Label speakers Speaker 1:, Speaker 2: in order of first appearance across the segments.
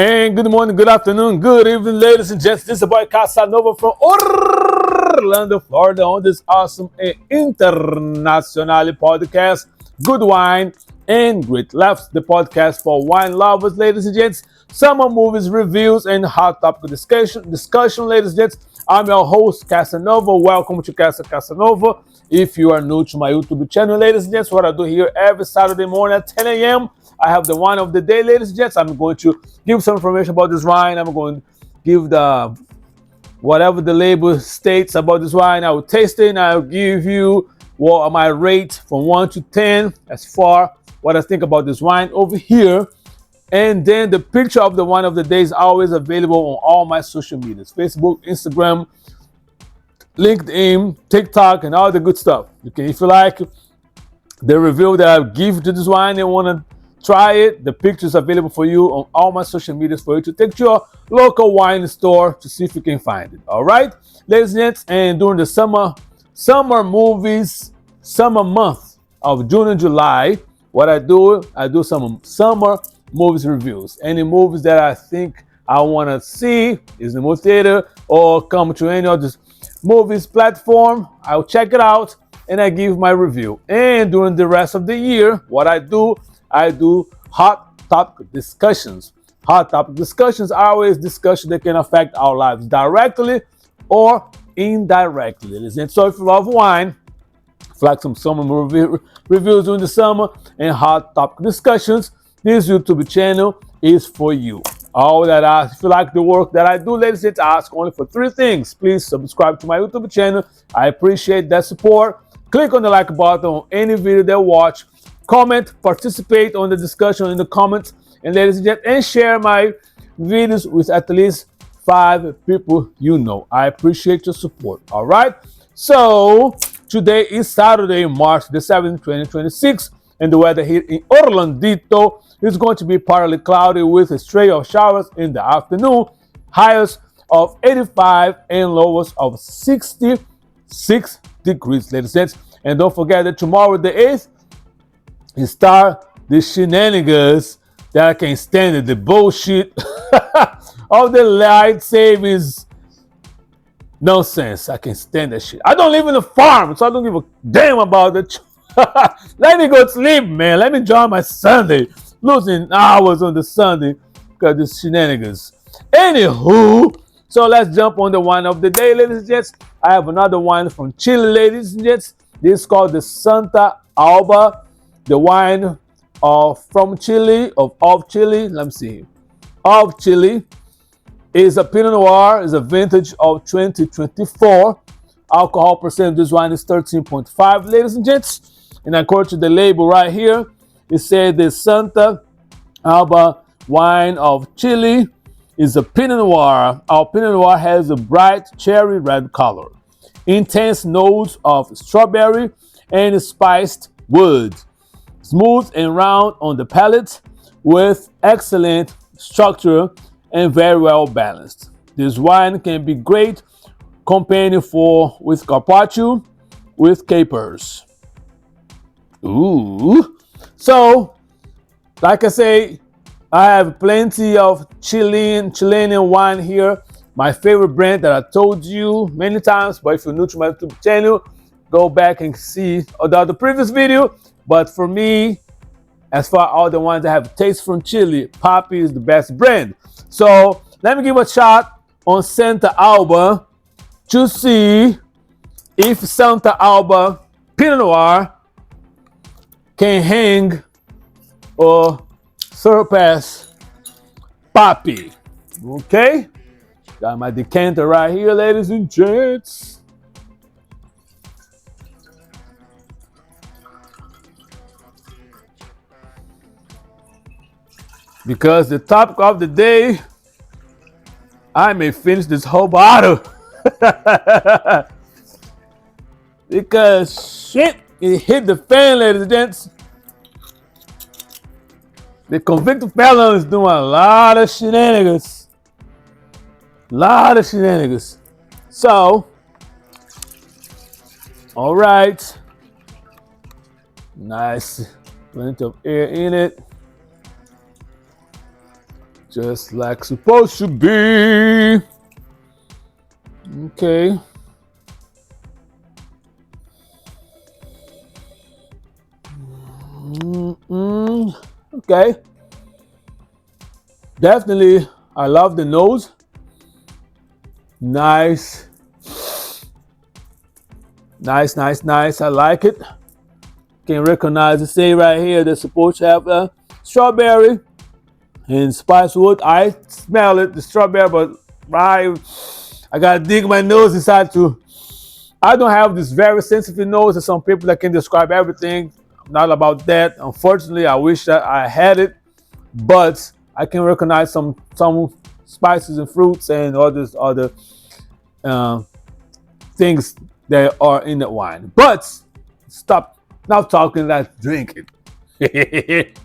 Speaker 1: And good morning, good afternoon, good evening, ladies and gents. This is the boy Casanova from Orlando, Florida, on this awesome and international podcast, Good Wine and Great Laughs, the podcast for wine lovers, ladies and gents. Summer movies, reviews, and hot topic discussion, ladies and gents. I'm your host, Casanova. Welcome to Casa Casanova. If you are new to my YouTube channel, ladies and gents, what I do here every Saturday morning at 10 a.m., I have the wine of the day, ladies and gents. I'm going to give some information about this wine. I'm going to give the whatever the label states about this wine. I will taste it and I'll give you what my rate from 1 to 10 as far what I think about this wine over here. And then the picture of the wine of the day is always available on all my social medias: Facebook, Instagram, LinkedIn, TikTok, and all the good stuff. You can, if you like the review that I give to this wine and want to try it, the pictures available for you on all my social medias for you to take to your local wine store to see if you can find it. All right, ladies and gents, and during the summer movies, summer month of June and July, what I do some summer movies reviews. Any movies that I think I want to see is the movie theater or come to any of this movies platform, I'll check it out and I give my review. And during the rest of the year, what I do hot topic discussions. Hot topic discussions are always discussions that can affect our lives directly or indirectly. And so if you love wine, like some summer reviews during the summer and hot topic discussions, this YouTube channel is for you. All that if you like the work that I do, ladies and gentlemen, ask only for 3 things. Please subscribe to my YouTube channel. I appreciate that support. Click on the like button on any video that you watch. Comment, participate on the discussion in the comments, and ladies and gentlemen, and share my videos with at least 5 people you know. I appreciate your support. All right. So today is Saturday, March the 7th, 2026, and the weather here in Orlando is going to be partly cloudy with a stray of showers in the afternoon. Highs of 85 and lows of 66 degrees, ladies and gents. And don't forget that tomorrow, the 8th, start the shenanigans that I can't stand it, the bullshit of the light savings nonsense. I can't stand that shit. I don't live in a farm, so I don't give a damn about it. Let me go to sleep, man. Let me enjoy my Sunday. Losing hours on the Sunday because this shenanigans. Anywho, so let's jump on the wine of the day, ladies and gents. I have another wine from Chile, ladies and gents. This is called the Santa ALBA. The wine from Chile, of Chile, let me see, of Chile, is a Pinot Noir, is a vintage of 2024. Alcohol percent of this wine is 13.5, ladies and gents. And according to the label right here, it says the Santa ALBA wine of Chile is a Pinot Noir. Our Pinot Noir has a bright cherry red color, intense notes of strawberry and spiced wood. Smooth and round on the palate with excellent structure and very well balanced. This wine can be great companion with carpaccio with capers. Ooh. So, like I say, I have plenty of Chilean wine here. My favorite brand that I told you many times, but if you're new to my YouTube channel, go back and see the previous video. But for me, as far as all the ones that have taste from Chile, Papi is the best brand. So let me give a shot on Santa ALBA to see if Santa ALBA Pinot Noir can hang or surpass Papi. Okay? Got my decanter right here, ladies and gents. Because the topic of the day, I may finish this whole bottle. Because shit, it hit the fan, ladies and gents. The convicted felon is doing a lot of shenanigans. So, all right. Nice. Plenty of air in it. Just like supposed to be. Okay. Okay. Definitely, I love the nose. Nice. Nice, nice, nice. I like it. Can recognize the say right here that's supposed to have strawberry and spicewood. I smell it, the strawberry, but I gotta dig my nose inside to. I don't have this very sensitive nose as some people that can describe everything. I'm not about that. Unfortunately, I wish that I had it, but I can recognize some spices and fruits and other things that are in the wine. But stop now talking, let's drink it.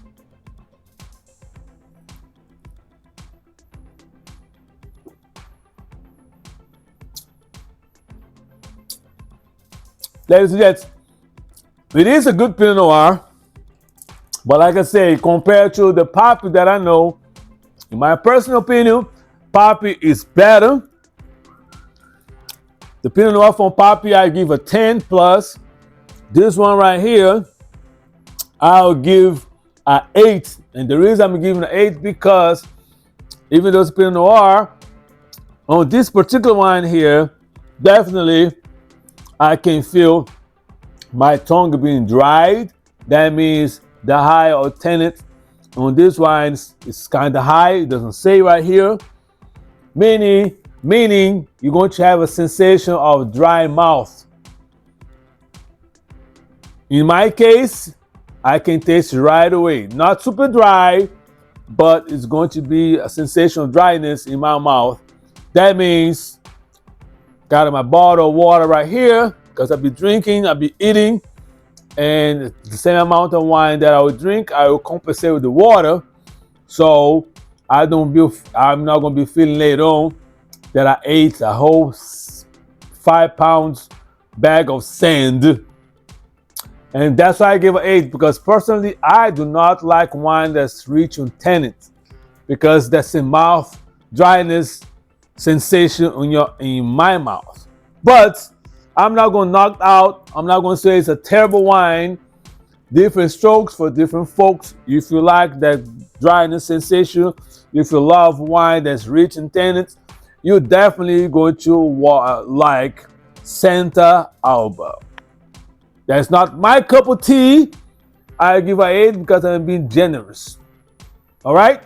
Speaker 1: Ladies and gents, it is a good Pinot Noir, but like I say, compared to the Papi that I know, in my personal opinion, Papi is better. The Pinot Noir from Papi, I give a 10 plus. This one right here, I'll give an 8. And the reason I'm giving an 8 because even though it's Pinot Noir, on this particular wine here, definitely I can feel my tongue being dried. That means the high or tannin on this wine is kind of high. It doesn't say right here. Meaning you're going to have a sensation of dry mouth. In my case, I can taste it right away. Not super dry, but it's going to be a sensation of dryness in my mouth. That means got my bottle of water right here because I'll be drinking, I'll be eating, and the same amount of wine that I will drink, I will compensate with the water. So I'm not going to be feeling later on that I ate a whole 5 pounds bag of sand. And that's why I give an 8, because personally, I do not like wine that's rich in tannins, because that's a mouth dryness sensation in my mouth. But I'm not going to knock out. I'm not going to say it's a terrible wine. Different strokes for different folks. If you like that dryness sensation, if you love wine that's rich in tannins, you're definitely going to like Santa Alba. That's not my cup of tea. I give an 8 because I'm being generous. All right?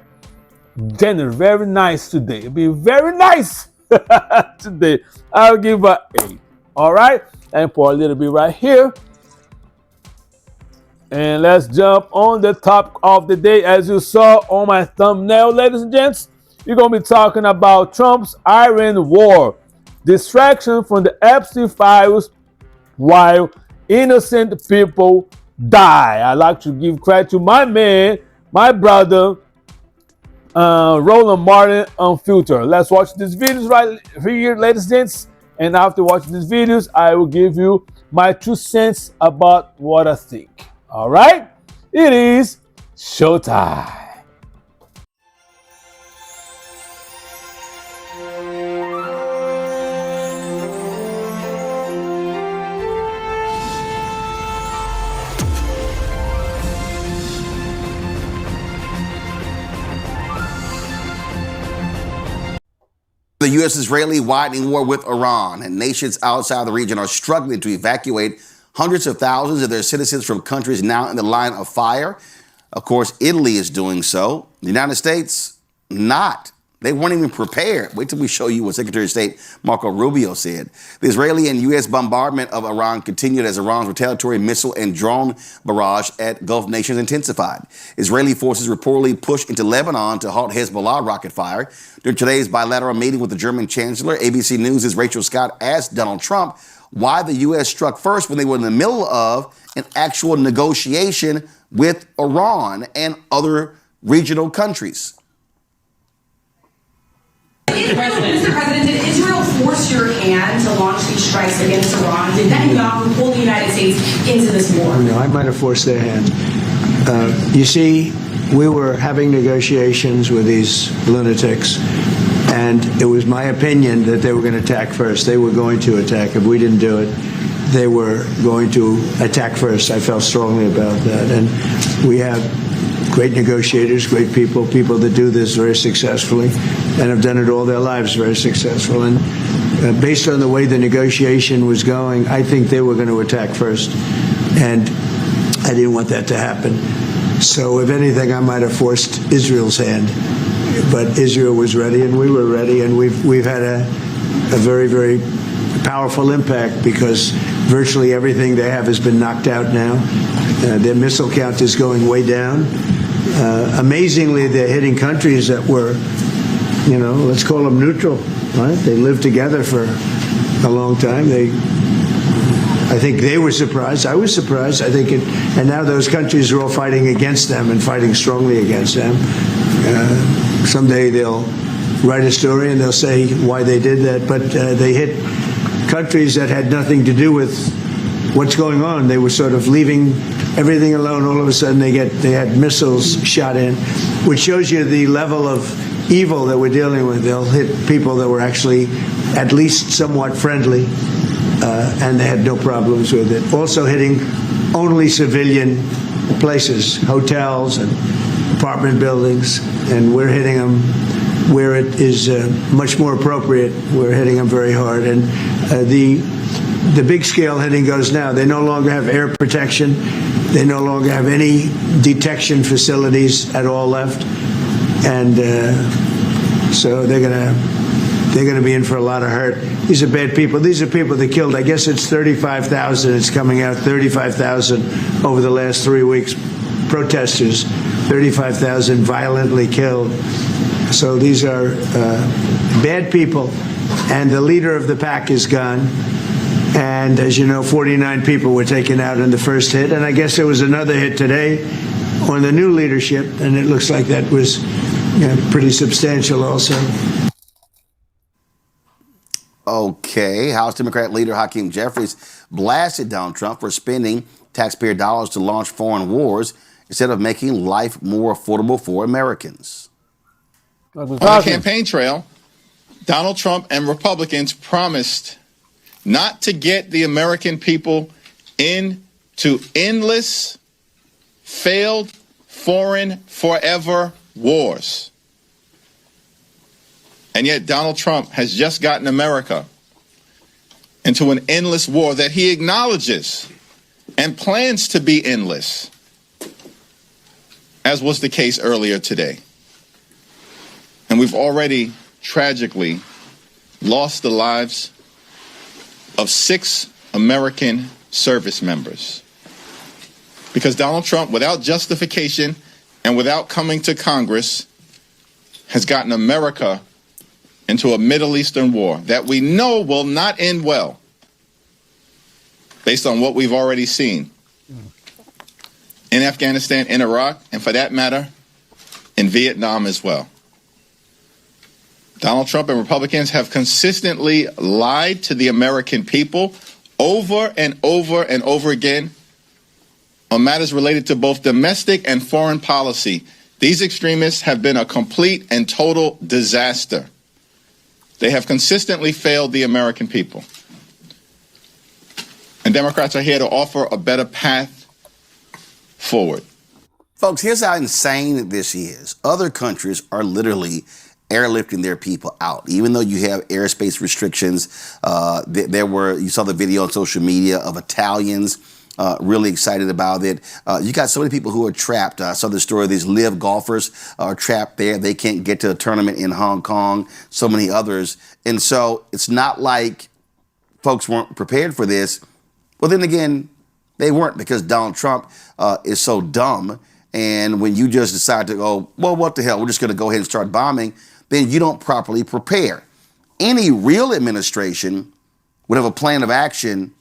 Speaker 1: Generous, very nice today. Be very nice today. I'll give an 8. All right? And pour a little bit right here. And let's jump on the top of the day. As you saw on my thumbnail, ladies and gents, we're going to be talking about Trump's Iran war, distraction from the Epstein files while innocent people die. I like to give credit to my man, my brother, Roland Martin, Unfiltered. Let's watch these videos right here, ladies and gents. And after watching these videos, I will give you my 2 cents about what I think. All right? It is showtime.
Speaker 2: The U.S.-Israeli widening war with Iran, and nations outside the region are struggling to evacuate hundreds of thousands of their citizens from countries now in the line of fire. Of course, Italy is doing so. The United States, not. They weren't even prepared. Wait till we show you what Secretary of State Marco Rubio said. The Israeli and U.S. bombardment of Iran continued as Iran's retaliatory missile and drone barrage at Gulf nations intensified. Israeli forces reportedly pushed into Lebanon to halt Hezbollah rocket fire. During today's bilateral meeting with the German Chancellor, ABC News' Rachel Scott asked Donald Trump why the U.S. struck first when they were in the middle of an actual negotiation with Iran and other regional countries.
Speaker 3: Mr. President, did Israel force your hand to launch these strikes against Iran? Did Netanyahu pull the United States into this war?
Speaker 4: No, I might have forced their hand. You see, we were having negotiations with these lunatics, and it was my opinion that they were going to attack first. They were going to attack. If we didn't do it, they were going to attack first. I felt strongly about that. And we have great negotiators, great people that do this very successfully and have done it all their lives very successful. And based on the way the negotiation was going, I think they were going to attack first. And I didn't want that to happen. So if anything, I might have forced Israel's hand. But Israel was ready and we were ready, and we've had a very, very powerful impact because virtually everything they have has been knocked out now. Their missile count is going way down. Amazingly, they're hitting countries that were, let's call them neutral, right? They lived together for a long time. I think they were surprised. I was surprised. I think and now those countries are all fighting against them and fighting strongly against them. Someday they'll write a story and they'll say why they did that, but they hit countries that had nothing to do with what's going on. They were sort of leaving everything alone. All of a sudden they had missiles shot in, which shows you the level of evil that we're dealing with. They'll hit people that were actually at least somewhat friendly, and they had no problems with it. Also hitting only civilian places, hotels and apartment buildings, and we're hitting them where it is much more appropriate. We're hitting them very hard. And the big scale hitting goes now. They no longer have air protection. They no longer have any detection facilities at all left. And so they're going to be in for a lot of hurt. These are bad people. These are people that killed. I guess it's 35,000. It's coming out 35,000 over the last 3 weeks. Protesters, 35,000 violently killed. So these are bad people, and the leader of the pack is gone. And as you know, 49 people were taken out in the first hit, and I guess there was another hit today on the new leadership, and it looks like that was pretty substantial also.
Speaker 2: Okay, House Democrat leader Hakeem Jeffries blasted Donald Trump for spending taxpayer dollars to launch foreign wars instead of making life more affordable for Americans.
Speaker 5: On the campaign trail, Donald Trump and Republicans promised not to get the American people into endless, failed, foreign, forever wars. And yet Donald Trump has just gotten America into an endless war that he acknowledges and plans to be endless, as was the case earlier today. And we've already tragically lost the lives of 6 American service members because Donald Trump, without justification and without coming to Congress, has gotten America into a Middle Eastern war that we know will not end well based on what we've already seen in Afghanistan, in Iraq, and for that matter, in Vietnam as well. Donald Trump and Republicans have consistently lied to the American people over and over and over again on matters related to both domestic and foreign policy. These extremists have been a complete and total disaster. They have consistently failed the American people. And Democrats are here to offer a better path forward.
Speaker 2: Folks, here's how insane this is. Other countries are literally airlifting their people out. Even though you have airspace restrictions, you saw the video on social media of Italians really excited about it. You got so many people who are trapped. I saw the story of these live golfers are trapped there. They can't get to a tournament in Hong Kong, so many others. And so it's not like folks weren't prepared for this. Well, then again, they weren't, because Donald Trump is so dumb. And when you just decide to go, well, what the hell, we're just going to go ahead and start bombing, then you don't properly prepare. Any real administration would have a plan of action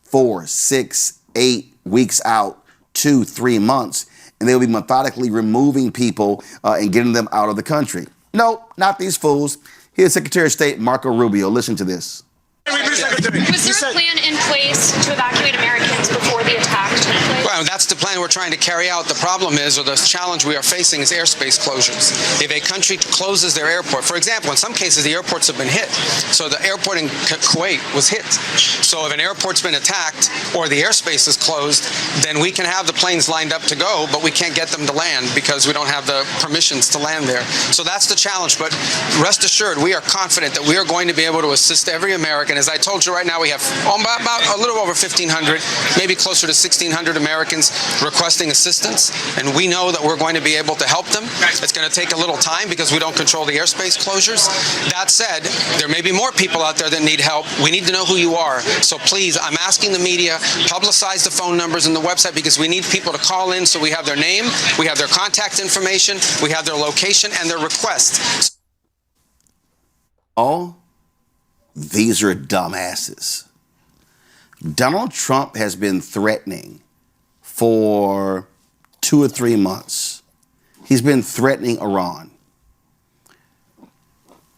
Speaker 2: 4, 6, 8 weeks out, 2, 3 months, and they'll be methodically removing people and getting them out of the country. No, not these fools. Here's Secretary of State Marco Rubio. Listen to this.
Speaker 6: We've Was there a plan in place to evacuate Americans before the attack took place?
Speaker 7: Well, that's the plan we're trying to carry out. The problem is, or the challenge we are facing, is airspace closures. If a country closes their airport, for example, in some cases the airports have been hit. So the airport in Kuwait was hit. So if an airport's been attacked or the airspace is closed, then we can have the planes lined up to go, but we can't get them to land because we don't have the permissions to land there. So that's the challenge. But rest assured, we are confident that we are going to be able to assist every American. As I told you, right now we have about a little over 1,500, maybe closer to 1,600 Americans requesting assistance, and we know that we're going to be able to help them. It's going to take a little time because we don't control the airspace closures. That said, there may be more people out there that need help. We need to know who you are. So please, I'm asking the media, publicize the phone numbers and the website, because we need people to call in so we have their name, we have their contact information, we have their location and their request.
Speaker 2: All these are dumbasses. Donald Trump has been threatening for 2 or 3 months. He's been threatening Iran.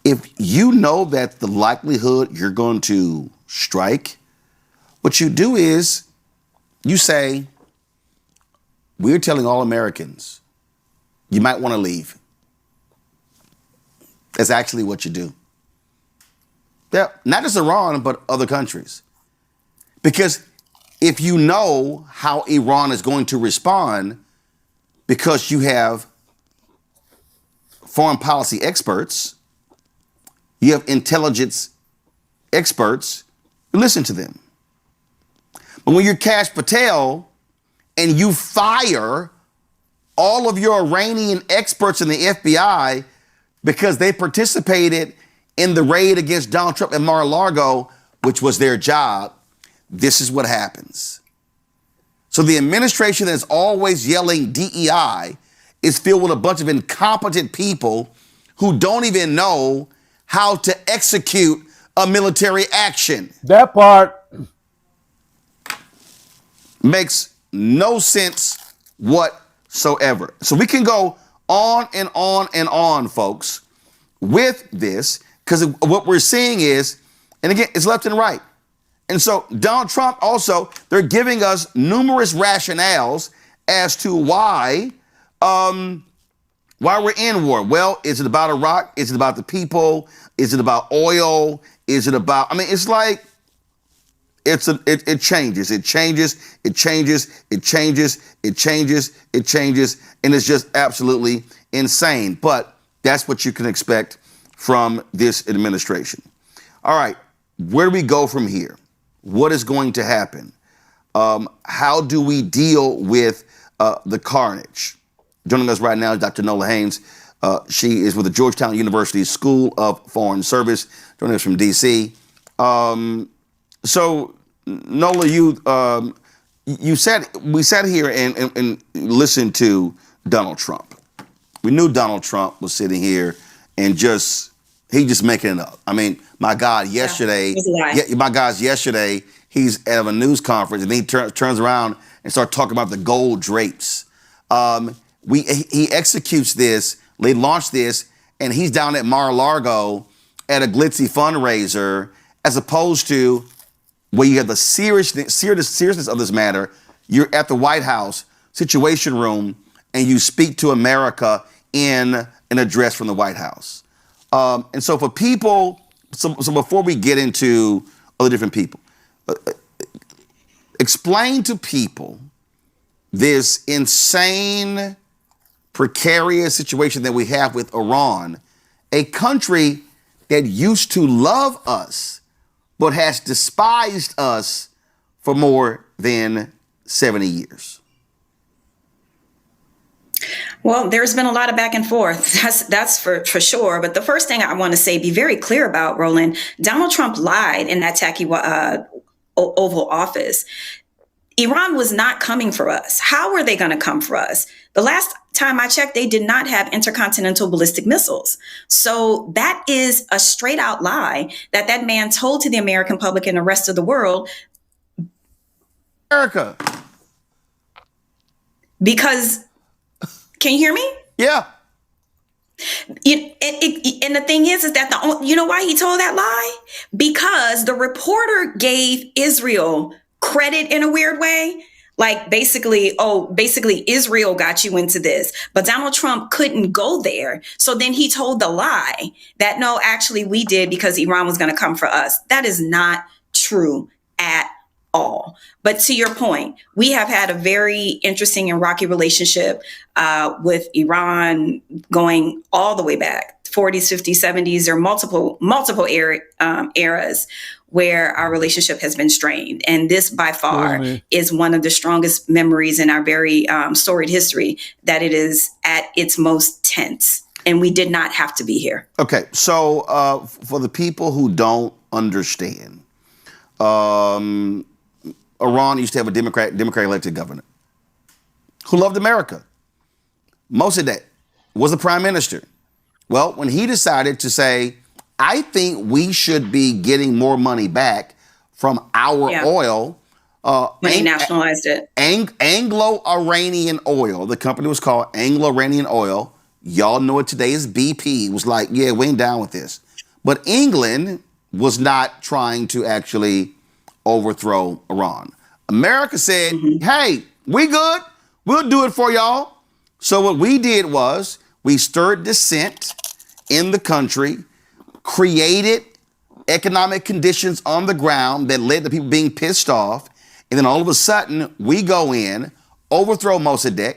Speaker 2: If you know that the likelihood you're going to strike, what you do is you say, we're telling all Americans, you might want to leave. That's actually what you do. Yeah, not just Iran, but other countries. Because if you know how Iran is going to respond, because you have foreign policy experts, you have intelligence experts, you listen to them. But when you're Kash Patel and you fire all of your Iranian experts in the FBI because they participated in the raid against Donald Trump at Mar-a-Lago, which was their job, this is what happens. So the administration that's always yelling DEI is filled with a bunch of incompetent people who don't even know how to execute a military action.
Speaker 1: That part
Speaker 2: makes no sense whatsoever. So we can go on and on and on, folks, with this, because what we're seeing is, and again, it's left and right. And so Donald Trump also, they're giving us numerous rationales as to why we're in war. Well, is it about Iraq? Is it about the people? Is it about oil? Is it about, I mean, it's like, it changes, it changes, it changes, it changes, it changes, it changes, and it's just absolutely insane. But that's what you can expect from this administration. All right, where do we go from here? What is going to happen? How do we deal with the carnage? Joining us right now is Dr. Nola Haynes. She is with the Georgetown University School of Foreign Service, joining us from D.C. So, Nola, we sat here and listened to Donald Trump. We knew Donald Trump was sitting here and he just making it up. I mean, my God, yesterday, he's at a news conference and he turns around and starts talking about the gold drapes. He executes this, they launch this, and he's down at Mar-a-Lago at a glitzy fundraiser, as opposed to where you have the seriousness of this matter. You're at the White House Situation Room and you speak to America in an address from the White House. And so for people, so before we get into other different people, explain to people this insane, precarious situation that we have with Iran, a country that used to love us, but has despised us for more than 70 years.
Speaker 8: Well, there's been a lot of back and forth. That's for sure. But the first thing I want to say, be very clear about, Roland, Donald Trump lied in that tacky Oval Office. Iran was not coming for us. How were they going to come for us? The last time I checked, they did not have intercontinental ballistic missiles. So that is a straight out lie that man told to the American public and the rest of the world.
Speaker 2: America.
Speaker 8: Because, can you hear me?
Speaker 2: Yeah.
Speaker 8: And the thing is that you know why he told that lie? Because the reporter gave Israel credit in a weird way. Like basically Israel got you into this, but Donald Trump couldn't go there. So then he told the lie that no, actually we did because Iran was going to come for us. That is not true at all. But to your point, we have had a very interesting and rocky relationship with Iran going all the way back, 40s, 50s, 70s, or multiple eras where our relationship has been strained. And this by far is one of the strongest memories in our very storied history, that it is at its most tense. And we did not have to be here.
Speaker 2: Okay, so for the people who don't understand, Iran used to have a Democrat elected governor who loved America. Mossadegh was the prime minister. Well, when he decided to say, I think we should be getting more money back from our oil.
Speaker 8: When he nationalized it.
Speaker 2: Anglo-Iranian Oil, the company was called Anglo-Iranian Oil. Y'all know it today as BP. Was like, yeah, we ain't down with this. But England was not trying to actually overthrow Iran. America said, hey, we good. We'll do it for y'all. So what we did was we stirred dissent in the country, created economic conditions on the ground that led to people being pissed off. And then all of a sudden, we go in, overthrow Mossadegh.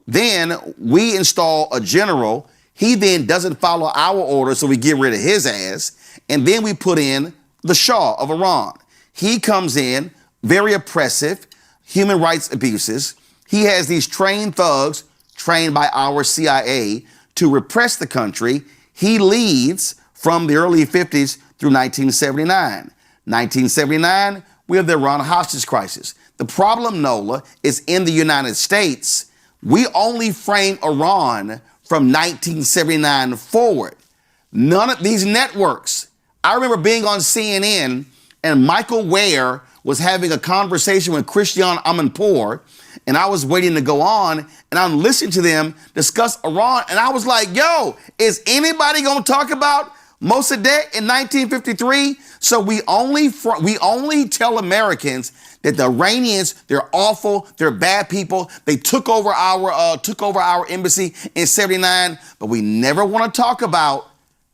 Speaker 2: Then we install a general. He then doesn't follow our orders, so we get rid of his ass. And then we put in the Shah of Iran. He comes in, very oppressive, human rights abuses. He has these trained thugs, trained by our CIA, to repress the country. He leads from the early 50s through 1979. 1979, we have the Iran hostage crisis. The problem, Nola, is in the United States, we only frame Iran from 1979 forward. None of these networks. I remember being on CNN and Michael Ware was having a conversation with Christiane Amanpour, and I was waiting to go on, and I'm listening to them discuss Iran, and I was like, yo, is anybody going to talk about Mossadegh in 1953? So we only tell Americans that the Iranians, they're awful, they're bad people. They took over our embassy in 79, but we never want to talk about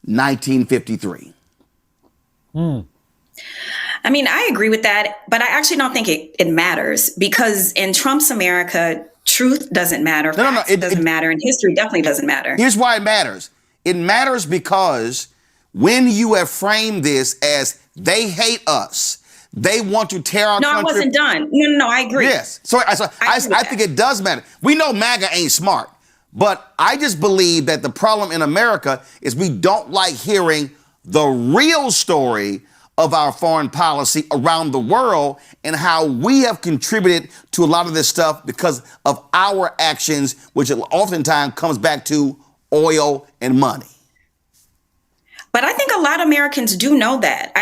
Speaker 2: 1953.
Speaker 8: I mean, I agree with that, but I actually don't think it matters, because in Trump's America, truth doesn't matter. It doesn't matter, and history definitely doesn't matter.
Speaker 2: Here's why it matters. It matters because when you have framed this as they hate us, they want to tear our country.
Speaker 8: No, I wasn't done. No, I agree.
Speaker 2: Yes. So I think it does matter. We know MAGA ain't smart, but I just believe that the problem in America is we don't like hearing the real story of our foreign policy around the world and how we have contributed to a lot of this stuff because of our actions, which oftentimes comes back to oil and money.
Speaker 8: But I think a lot of Americans do know that.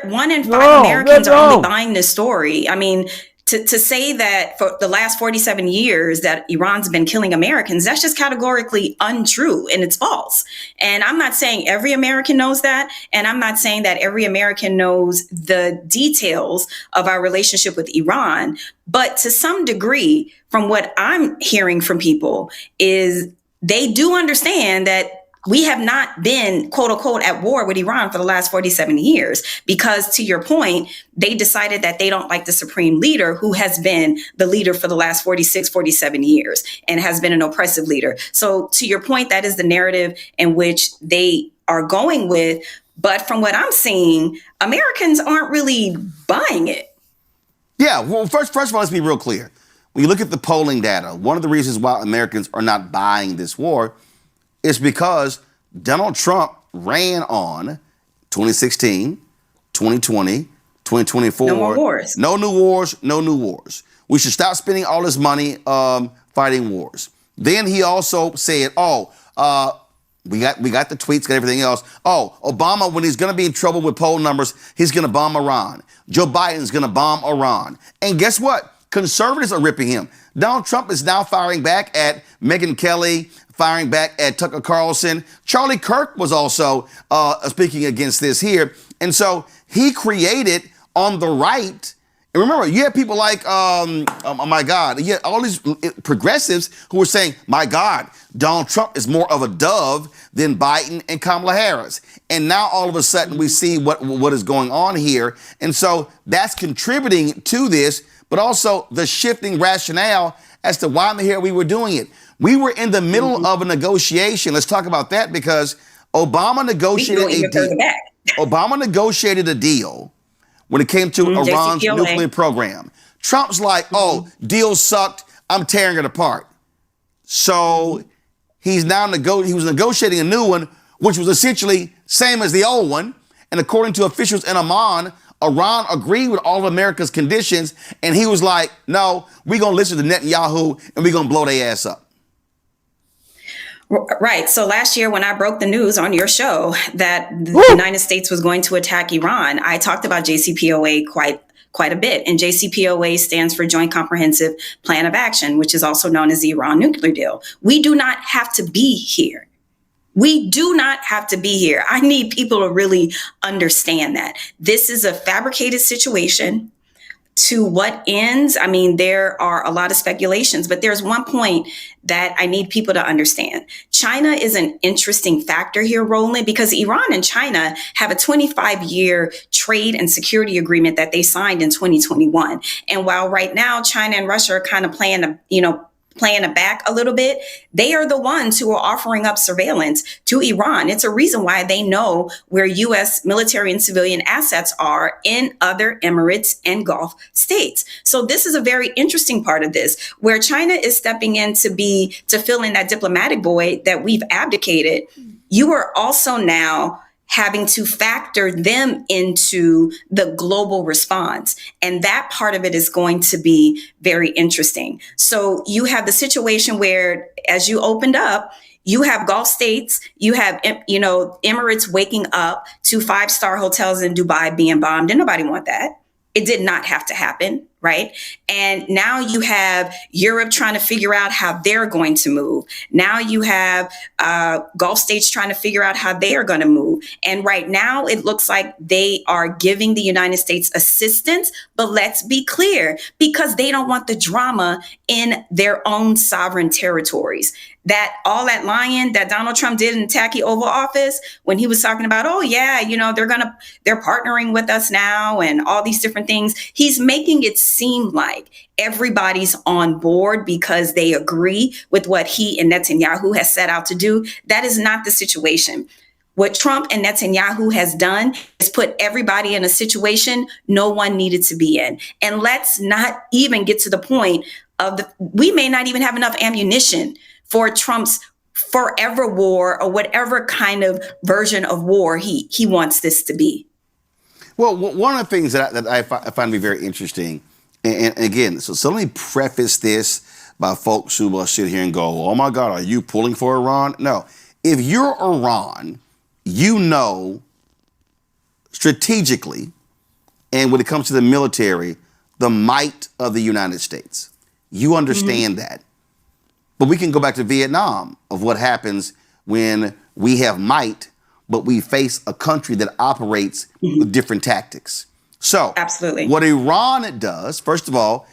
Speaker 8: 1 in 5 Americans are only buying this story. I mean, to say that for the last 47 years that Iran's been killing Americans, that's just categorically untrue, and it's false. And I'm not saying every American knows that. And I'm not saying that every American knows the details of our relationship with Iran. But to some degree, from what I'm hearing from people, is they do understand that we have not been, quote unquote, at war with Iran for the last 47 years, because to your point, they decided that they don't like the supreme leader, who has been the leader for the last 46, 47 years and has been an oppressive leader. So to your point, that is the narrative in which they are going with. But from what I'm seeing, Americans aren't really buying it.
Speaker 2: Yeah, well, first of all, let's be real clear. When you look at the polling data, one of the reasons why Americans are not buying this war is because Donald Trump ran on 2016, 2020, 2024.
Speaker 8: No more wars.
Speaker 2: No new wars, no new wars. We should stop spending all this money fighting wars. Then he also said, we got the tweets, got everything else. Obama, when he's going to be in trouble with poll numbers, he's going to bomb Iran. Joe Biden's going to bomb Iran. And guess what? Conservatives are ripping him. Donald Trump is now firing back at Megyn Kelly, firing back at Tucker Carlson. Charlie Kirk was also speaking against this here. And so he created on the right. And remember, you had people like, oh my God, you had all these progressives who were saying, my God, Donald Trump is more of a dove than Biden and Kamala Harris. And now all of a sudden we see what is going on here. And so that's contributing to this, but also the shifting rationale as to why in the hell we were doing it. We were in the middle of a negotiation. Let's talk about that because Obama negotiated a deal. Obama negotiated a deal when it came to Iran's nuclear program. Trump's like, oh, deal sucked. I'm tearing it apart. So he was negotiating a new one, which was essentially same as the old one. And according to officials in Amman, Iran agreed with all of America's conditions. And he was like, no, we're going to listen to Netanyahu and we're going to blow their ass up.
Speaker 8: Right. So last year when I broke the news on your show that the United States was going to attack Iran, I talked about JCPOA quite a bit. And JCPOA stands for Joint Comprehensive Plan of Action, which is also known as the Iran nuclear deal. We do not have to be here. We do not have to be here. I need people to really understand that this is a fabricated situation. To what ends? I mean, there are a lot of speculations, but there's one point that I need people to understand. China is an interesting factor here, Roland, because Iran and China have a 25-year trade and security agreement that they signed in 2021. And while right now China and Russia are kind of playing it back a little bit, they are the ones who are offering up surveillance to Iran. It's a reason why they know where U.S. military and civilian assets are in other Emirates and Gulf states. So this is a very interesting part of this, where China is stepping in to fill in that diplomatic void that we've abdicated. You are also now having to factor them into the global response. And that part of it is going to be very interesting. So you have the situation where, as you opened up, you have Gulf states, you have, Emirates waking up to 5-star hotels in Dubai being bombed. Didn't nobody want that. It did not have to happen, right? And now you have Europe trying to figure out how they're going to move. Now you have Gulf states trying to figure out how they are going to move. And right now it looks like they are giving the United States assistance, but let's be clear, because they don't want the drama in their own sovereign territories. That all that lying that Donald Trump did in the tacky Oval Office when he was talking about, oh yeah, they're partnering with us now and all these different things. He's making it seem like everybody's on board because they agree with what he and Netanyahu has set out to do. That is not the situation. What Trump and Netanyahu has done is put everybody in a situation no one needed to be in. And let's not even get to the point of we may not even have enough ammunition for Trump's forever war or whatever kind of version of war he wants this to be.
Speaker 2: Well, one of the things that I find to be very interesting, and again, so let me preface this by folks who will sit here and go, oh my God, are you pulling for Iran? No. If you're Iran, you know strategically, and when it comes to the military, the might of the United States. You understand that. But we can go back to Vietnam of what happens when we have might, but we face a country that operates with different tactics. So absolutely, what Iran does, first of all,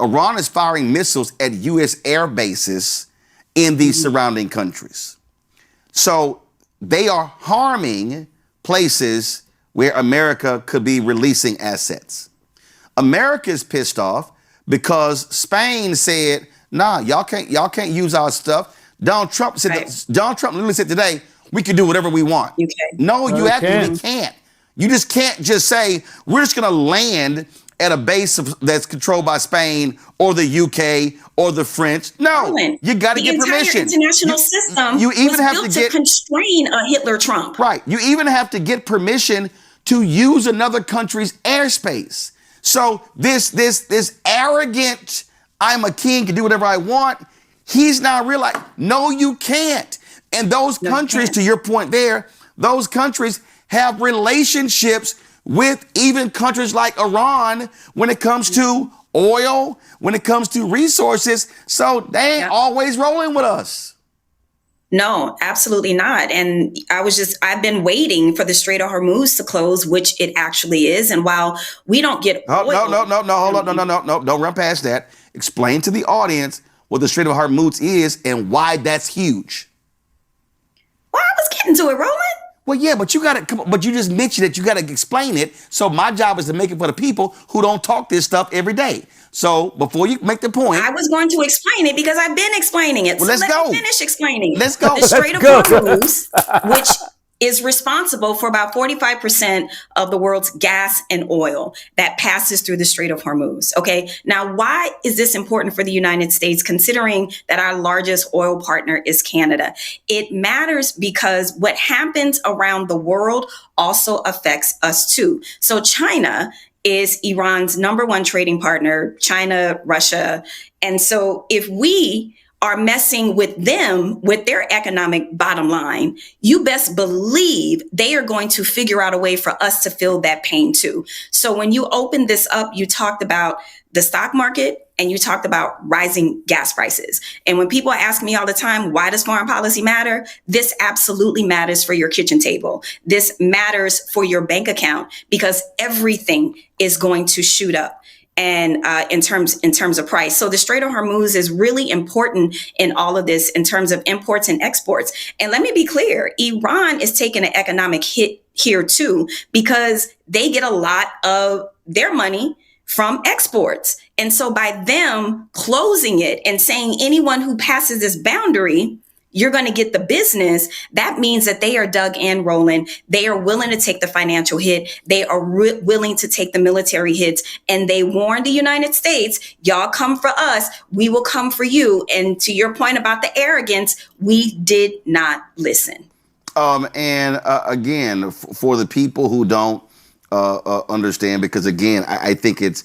Speaker 2: Iran is firing missiles at U.S. air bases in these surrounding countries. So they are harming places where America could be releasing assets. America is pissed off because Spain said, nah, y'all can't use our stuff. Donald Trump literally said today, we can do whatever we want. No, you actually can't. You just can't just say, we're just going to land at a base that's controlled by Spain or the UK or the French. No, you got to get permission.
Speaker 8: The international system
Speaker 2: you even
Speaker 8: was
Speaker 2: have
Speaker 8: built
Speaker 2: to
Speaker 8: constrain a Hitler Trump.
Speaker 2: Right. You even have to get permission to use another country's airspace. So this arrogant, I'm a king, can do whatever I want. He's now realized, no, you can't. And those countries, to your point there, those countries have relationships with even countries like Iran when it comes to oil, when it comes to resources. So they ain't always rolling with us.
Speaker 8: No, absolutely not. And I've been waiting for the Strait of Hormuz to close, which it actually is. And while we don't get
Speaker 2: Oh,
Speaker 8: oil,
Speaker 2: no, hold on, no, don't run past that. Explain to the audience what the Strait of Hormuz is and why that's huge.
Speaker 8: Well, I was getting to it, Roland.
Speaker 2: Well, yeah, but you just mentioned it. You got to explain it. So my job is to make it for the people who don't talk this stuff every day. So before you make the point,
Speaker 8: I was going to explain it because I've been explaining it.
Speaker 2: Well,
Speaker 8: so
Speaker 2: let's
Speaker 8: let
Speaker 2: go.
Speaker 8: me finish explaining.
Speaker 2: Let's go.
Speaker 8: The Strait of
Speaker 1: Let's go.
Speaker 8: Hormuz, which is responsible for about 45% of the world's gas and oil that passes through the Strait of Hormuz. Okay. Now, why is this important for the United States, considering that our largest oil partner is Canada? It matters because what happens around the world also affects us too. So China is Iran's number one trading partner, China, Russia. And so if we are messing with them, with their economic bottom line, you best believe they are going to figure out a way for us to feel that pain too. So when you open this up, you talked about the stock market and you talked about rising gas prices. And when people ask me all the time, why does foreign policy matter? This absolutely matters for your kitchen table. This matters for your bank account because everything is going to shoot up. And in terms of price. So the Strait of Hormuz is really important in all of this in terms of imports and exports. And let me be clear, Iran is taking an economic hit here too, because they get a lot of their money from exports. And so by them closing it and saying anyone who passes this boundary, you're going to get the business, that means that they are dug in, Roland. They are willing to take the financial hit. They are willing to take the military hits. And they warned the United States, y'all come for us, we will come for you. And to your point about the arrogance, we did not listen.
Speaker 2: Again, for the people who don't understand, because again, I think it's,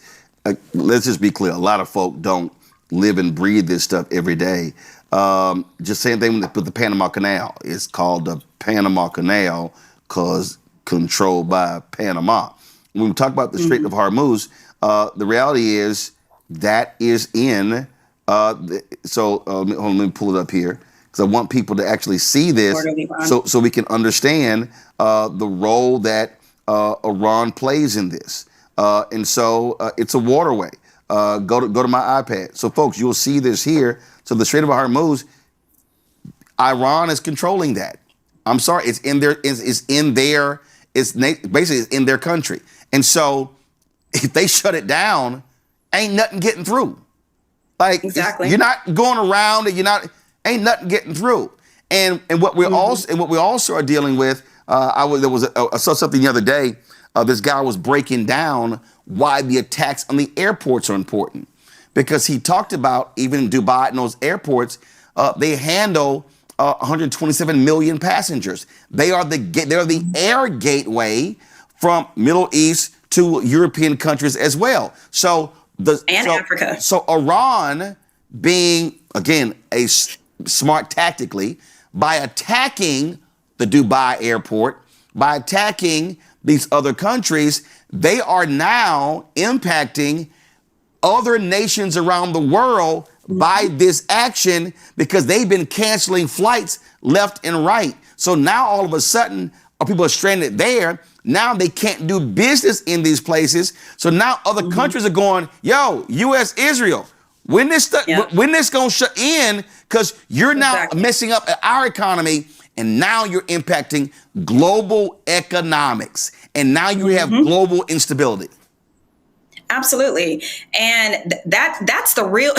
Speaker 2: let's just be clear, a lot of folk don't live and breathe this stuff every day. Just same thing with the Panama Canal. It's called the Panama Canal because controlled by Panama. When we talk about the Strait of Hormuz, the reality is that is in. Let me pull it up here because I want people to actually see this, so we can understand the role that Iran plays in this. And so it's a waterway. Go to my iPad. So folks, you'll see this here. So the Strait of Hormuz, Iran is controlling that. I'm sorry, it's basically in their country. And so if they shut it down, ain't nothing getting through. Like
Speaker 8: exactly.
Speaker 2: You're not going around and ain't nothing getting through. And what we also are dealing with, I saw something the other day. This guy was breaking down why the attacks on the airports are important. Because he talked about even in Dubai and those airports, they handle 127 million passengers. They're the air gateway from Middle East to European countries as well. Africa. So Iran, being again smart tactically, by attacking the Dubai airport, by attacking these other countries, they are now impacting other nations around the world by this action because they've been canceling flights left and right. So now all of a sudden, people are stranded there. Now they can't do business in these places. So now other countries are going, yo, U.S., Israel, when this going to shut in? Because you're now messing up our economy, and now you're impacting global economics. And now you have global instability.
Speaker 8: Absolutely. And that's the real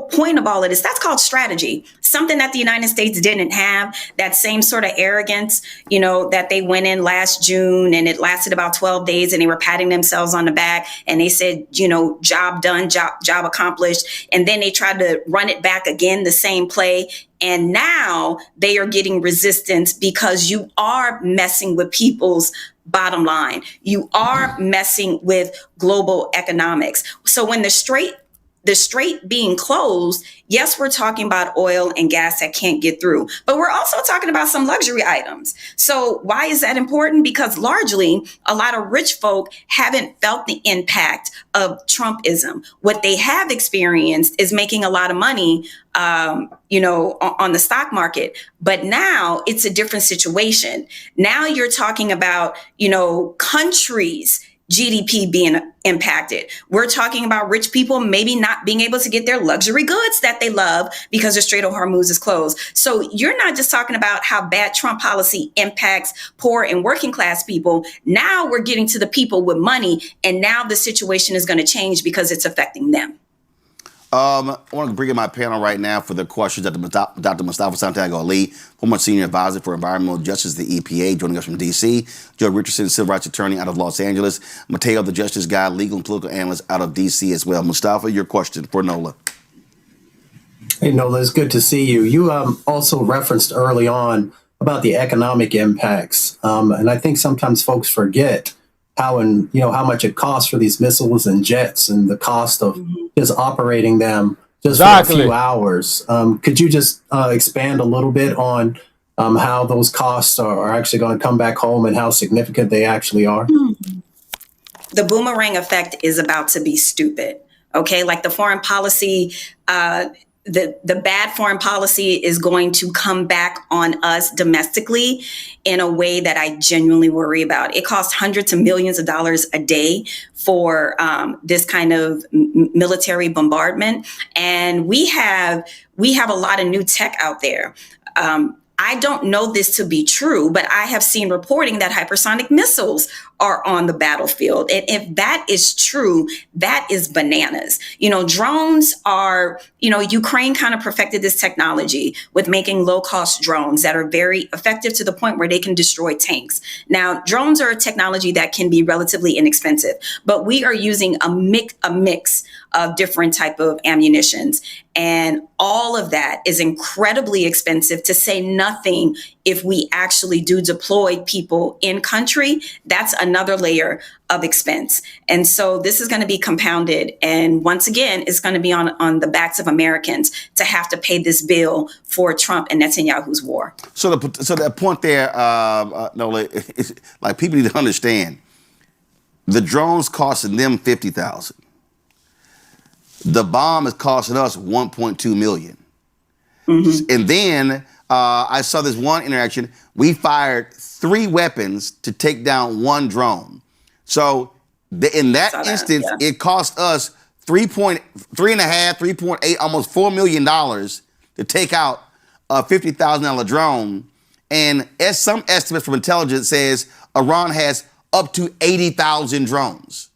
Speaker 8: point of all of this. That's called strategy. Something that the United States didn't have, that same sort of arrogance, that they went in last June and it lasted about 12 days and they were patting themselves on the back and they said, job done, job accomplished. And then they tried to run it back again, the same play. And now they are getting resistance because you are messing with people's bottom line. You are messing with global economics. So when the Strait the strait being closed, yes, we're talking about oil and gas that can't get through, but we're also talking about some luxury items. So why is that important? Because largely a lot of rich folk haven't felt the impact of Trumpism. What they have experienced is making a lot of money, on the stock market. But now it's a different situation. Now you're talking about, countries GDP being impacted. We're talking about rich people maybe not being able to get their luxury goods that they love because the Strait of Hormuz is closed. So you're not just talking about how bad Trump policy impacts poor and working class people. Now we're getting to the people with money, and now the situation is going to change because it's affecting them.
Speaker 2: I want to bring in my panel right now for the questions. Dr. Mustafa Santiago Ali, former senior advisor for environmental justice, the EPA, joining us from D.C. Joe Richardson, civil rights attorney out of Los Angeles. Mateo, the Justice Guy, legal and political analyst out of D.C. as well. Mustafa, your question for Nola.
Speaker 9: Hey, Nola, it's good to see you. You also referenced early on about the economic impacts, and I think sometimes folks forget how much it costs for these missiles and jets and the cost of just operating them just for a few hours. Could you just expand a little bit on how those costs are actually going to come back home and how significant they actually are?
Speaker 8: The boomerang effect is about to be stupid. Okay, like the foreign policy, the bad foreign policy is going to come back on us domestically in a way that I genuinely worry about. It costs hundreds of millions of dollars a day for this kind of military bombardment. And we have a lot of new tech out there. I don't know this to be true, but I have seen reporting that hypersonic missiles are on the battlefield. And if that is true, that is bananas. Drones are, Ukraine kind of perfected this technology with making low-cost drones that are very effective to the point where they can destroy tanks. Now, drones are a technology that can be relatively inexpensive, but we are using a mix of different type of ammunitions. And all of that is incredibly expensive, to say nothing if we actually do deploy people in country. That's another layer of expense. And so this is going to be compounded. And once again, it's going to be on the backs of Americans to have to pay this bill for Trump and Netanyahu's war. So
Speaker 2: that point there, Nola, is, like, people need to understand, the drones costing them $50,000. The bomb is costing us $1.2 million. Mm-hmm. And then I saw this one interaction. We fired 3 weapons to take down 1 drone. So in that instance, it cost us $3.8, almost $4 million to take out a $50,000 drone. And as some estimates from intelligence says, Iran has up to 80,000 drones.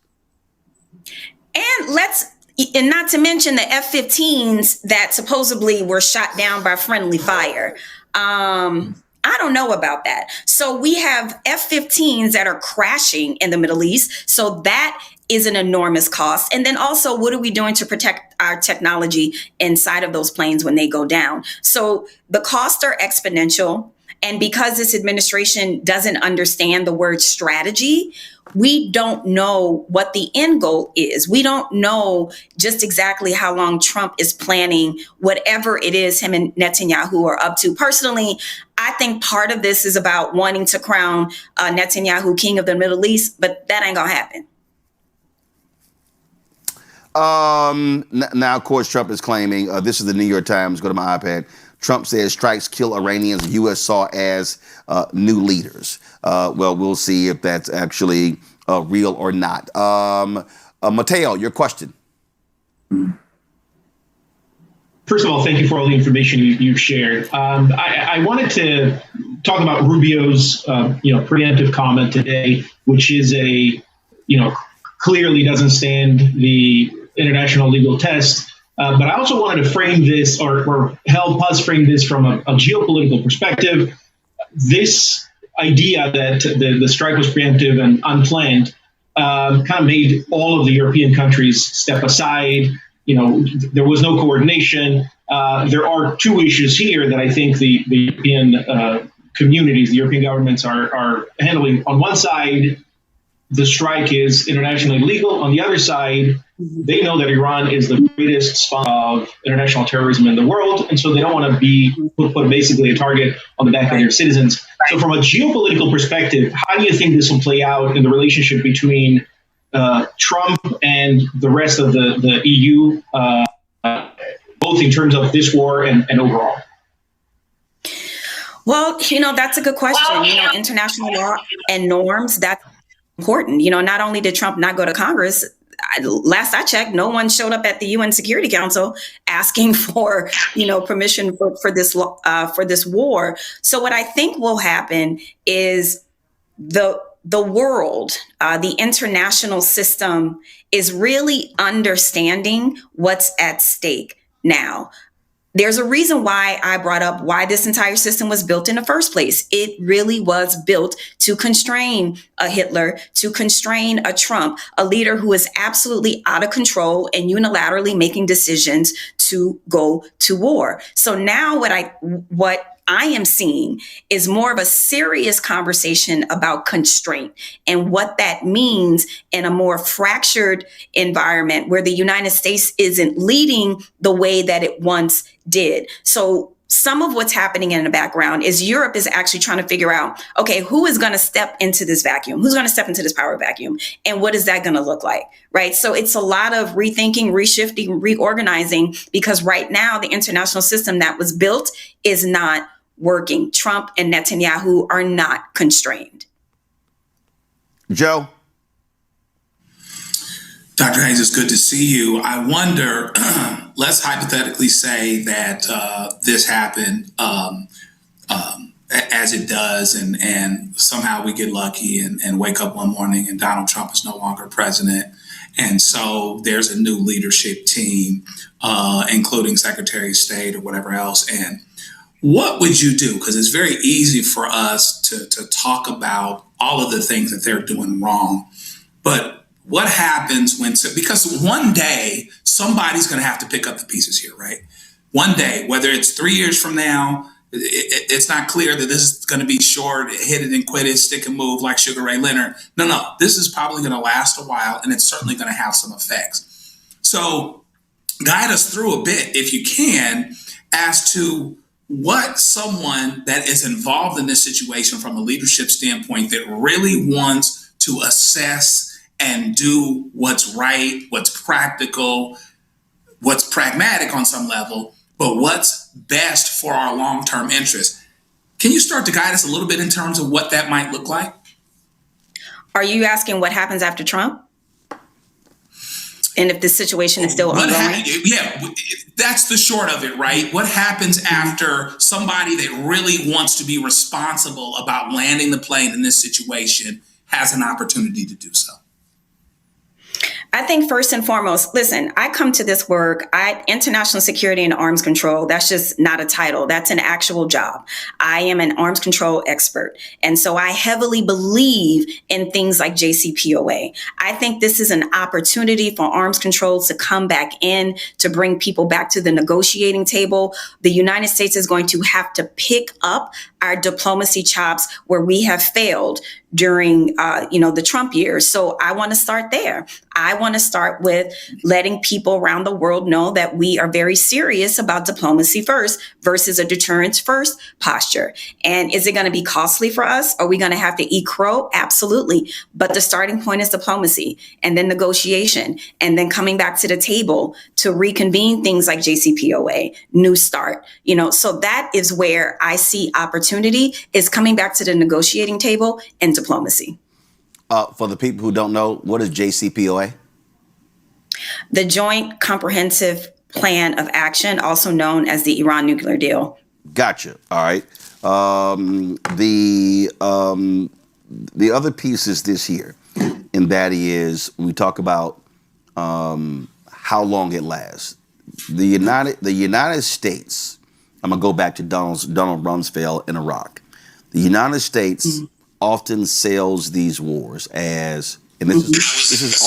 Speaker 8: And not to mention the F-15s that supposedly were shot down by friendly fire. I don't know about that. So we have F-15s that are crashing in the Middle East. So that is an enormous cost. And then also, what are we doing to protect our technology inside of those planes when they go down? So the costs are exponential. And because this administration doesn't understand the word strategy, we don't know what the end goal is. We don't know just exactly how long Trump is planning whatever it is him and Netanyahu are up to. Personally, I think part of this is about wanting to crown Netanyahu king of the Middle East, but that ain't gonna happen.
Speaker 2: Now, of course, Trump is claiming, this is the New York Times, go to my iPad, Trump says strikes kill Iranians the U.S. saw as new leaders. Well, we'll see if that's actually real or not. Mateo, your question.
Speaker 10: First of all, thank you for all the information you've shared. I wanted to talk about Rubio's preemptive comment today, which is clearly doesn't stand the international legal test. But I also wanted to frame this or help us frame this from a geopolitical perspective. This idea that the strike was preemptive and unplanned kind of made all of the European countries step aside. There was no coordination. There are 2 issues here that I think the European communities, the European governments are handling. On one side, the strike is internationally legal. On the other side, they know that Iran is the greatest sponsor of international terrorism in the world, and so they don't want to be put basically a target on the back of their citizens. So from a geopolitical perspective, how do you think this will play out in the relationship between Trump and the rest of the EU, both in terms of this war and overall?
Speaker 8: Well, that's a good question. International law and norms, that's important. Not only did Trump not go to Congress, last I checked, no one showed up at the UN Security Council asking for, permission for this war. So what I think will happen is the world, the international system is really understanding what's at stake now. There's a reason why I brought up why this entire system was built in the first place. It really was built to constrain a Hitler, to constrain a Trump, a leader who is absolutely out of control and unilaterally making decisions to go to war. So now what I am seeing is more of a serious conversation about constraint and what that means in a more fractured environment where the United States isn't leading the way that it once did. So some of what's happening in the background is Europe is actually trying to figure out, okay, who is going to step into this vacuum? Who's going to step into this power vacuum? And what is that going to look like? Right. So it's a lot of rethinking, reshifting, reorganizing, because right now the international system that was built is not working. Trump and Netanyahu are not constrained.
Speaker 2: Joe?
Speaker 11: Dr. Hayes, it's good to see you. I wonder, let's hypothetically say that this happened as it does, and somehow we get lucky and wake up one morning and Donald Trump is no longer president. And so there's a new leadership team, including Secretary of State or whatever else. And what would you do? Because it's very easy for us to talk about all of the things that they're doing wrong. But what happens because one day somebody's going to have to pick up the pieces here, right? One day, whether it's 3 years from now, it's not clear that this is going to be short, hit it and quit it, stick and move like Sugar Ray Leonard. No, this is probably going to last a while, and it's certainly going to have some effects. So guide us through a bit, if you can, as to what someone that is involved in this situation from a leadership standpoint that really wants to assess and do what's right, what's practical, what's pragmatic on some level, but what's best for our long-term interests. Can you start to guide us a little bit in terms of what that might look like?
Speaker 8: Are you asking what happens after Trump? And if this situation is still ongoing?
Speaker 11: Yeah, that's the short of it, right? What happens after somebody that really wants to be responsible about landing the plane in this situation has an opportunity to do so?
Speaker 8: I think first and foremost, listen, I come to this work, international security and arms control, that's just not a title. That's an actual job. I am an arms control expert. And so I heavily believe in things like JCPOA. I think this is an opportunity for arms control to come back in, to bring people back to the negotiating table. The United States is going to have to pick up our diplomacy chops where we have failed during, the Trump years. So I want to start there. I want to start with letting people around the world know that we are very serious about diplomacy first versus a deterrence first posture. And is it going to be costly for us? Are we going to have to eat crow? Absolutely. But the starting point is diplomacy, and then negotiation, and then coming back to the table to reconvene things like JCPOA, New START. So that is where I see opportunity, is coming back to the negotiating table and diplomacy.
Speaker 2: For the people who don't know, what is JCPOA?
Speaker 8: The Joint Comprehensive Plan of Action, also known as the Iran nuclear deal. Gotcha.
Speaker 2: All right. The other piece is this here, and that is we talk about how long it lasts. The United States. I'm gonna go back to Donald Rumsfeld in Iraq. The United States often sells these wars as, and this is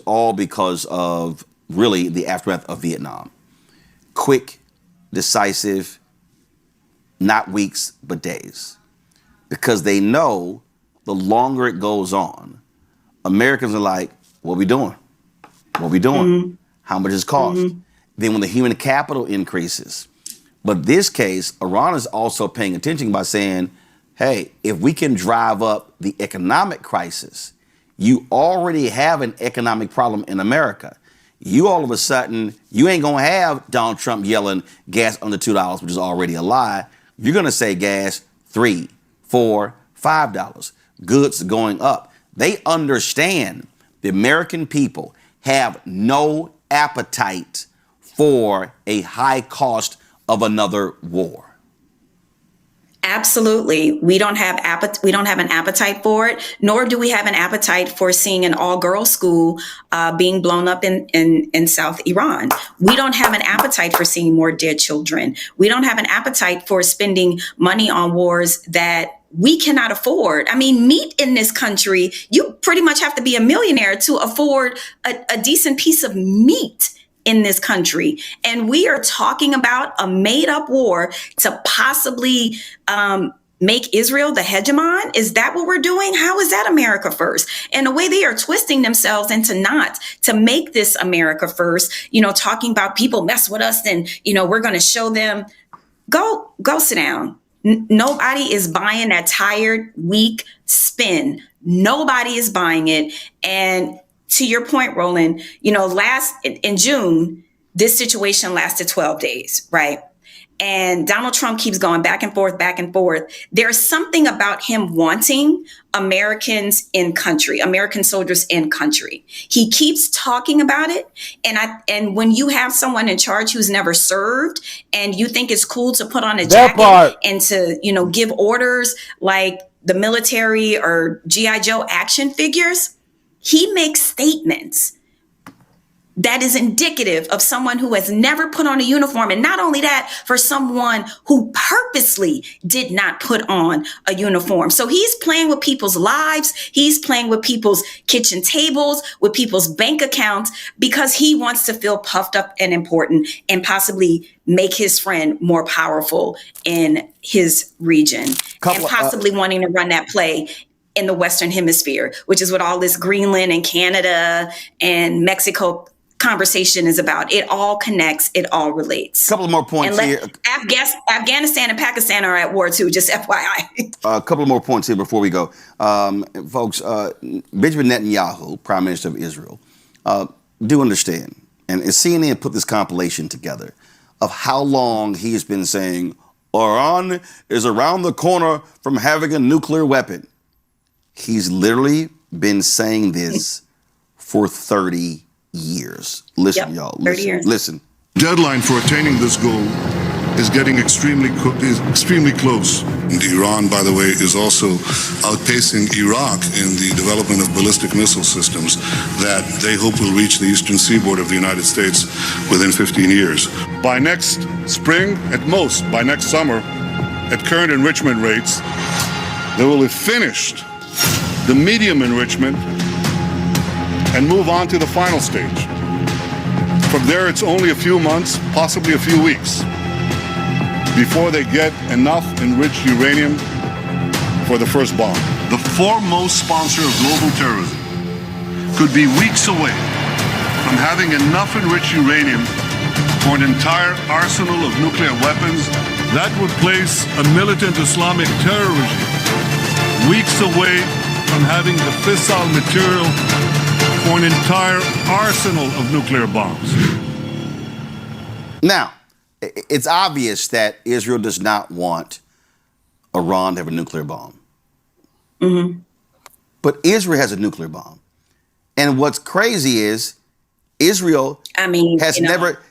Speaker 2: all because of really the aftermath of Vietnam. Quick, decisive, not weeks but days, because they know the longer it goes on, Americans are like, what we doing? What we doing?
Speaker 8: Mm-hmm.
Speaker 2: How much does it cost?
Speaker 8: Mm-hmm.
Speaker 2: Then when the human capital increases. But this case, Iran is also paying attention by saying, hey, if we can drive up the economic crisis, you already have an economic problem in America. You all of a sudden, you ain't gonna have Donald Trump yelling gas under $2, which is already a lie. You're gonna say gas $3, $4, $5. Goods going up. They understand the American people have no appetite for a high cost of another war.
Speaker 8: Absolutely. We don't have an appetite for it, nor do we have an appetite for seeing an all-girls school being blown up in South Iran. We don't have an appetite for seeing more dead children. We don't have an appetite for spending money on wars that we cannot afford. I mean, meat in this country, you pretty much have to be a millionaire to afford a decent piece of meat in this country. And we are talking about a made up war to possibly make Israel the hegemon. Is that what we're doing? How is that America first? And the way they are twisting themselves into knots to make this America first, talking about people mess with us and, we're going to show them. Go sit down. Nobody is buying that tired, weak spin. Nobody is buying it. And to your point, Roland, in June, this situation lasted 12 days, right? And Donald Trump keeps going back and forth, back and forth. There's something about him wanting Americans in country, American soldiers in country. He keeps talking about it. And when you have someone in charge who's never served and you think it's cool to put on a jacket and to, give orders like the military or G.I. Joe action figures, he makes statements that is indicative of someone who has never put on a uniform. And not only that, for someone who purposely did not put on a uniform. So he's playing with people's lives. He's playing with people's kitchen tables, with people's bank accounts, because he wants to feel puffed up and important and possibly make his friend more powerful in his region and possibly wanting to run that play in the Western Hemisphere, which is what all this Greenland and Canada and Mexico conversation is about. It all connects. It all relates.
Speaker 2: A couple of more points here.
Speaker 8: Afghanistan and Pakistan are at war too, just FYI.
Speaker 2: A couple of more points here before we go. Folks, Benjamin Netanyahu, Prime Minister of Israel, do understand, and CNN put this compilation together of how long he has been saying Iran is around the corner from having a nuclear weapon. He's literally been saying this for 30 years. Listen, y'all.
Speaker 8: 30 years.
Speaker 2: Listen.
Speaker 12: Deadline for attaining this goal is getting extremely close. And Iran, by the way, is also outpacing Iraq in the development of ballistic missile systems that they hope will reach the eastern seaboard of the United States within 15 years. By next spring, at most, by next summer, at current enrichment rates, they will have finished the medium enrichment and move on to the final stage. From there, it's only a few months, possibly a few weeks, before they get enough enriched uranium for the first bomb. The foremost sponsor of global terrorism could be weeks away from having enough enriched uranium for an entire arsenal of nuclear weapons. That would place a militant Islamic terror regime weeks away from having the fissile material for an entire arsenal of nuclear bombs.
Speaker 2: Now, it's obvious that Israel does not want Iran to have a nuclear bomb.
Speaker 8: Mm-hmm.
Speaker 2: But Israel has a nucleir bomb. And what's crazy is Israel has never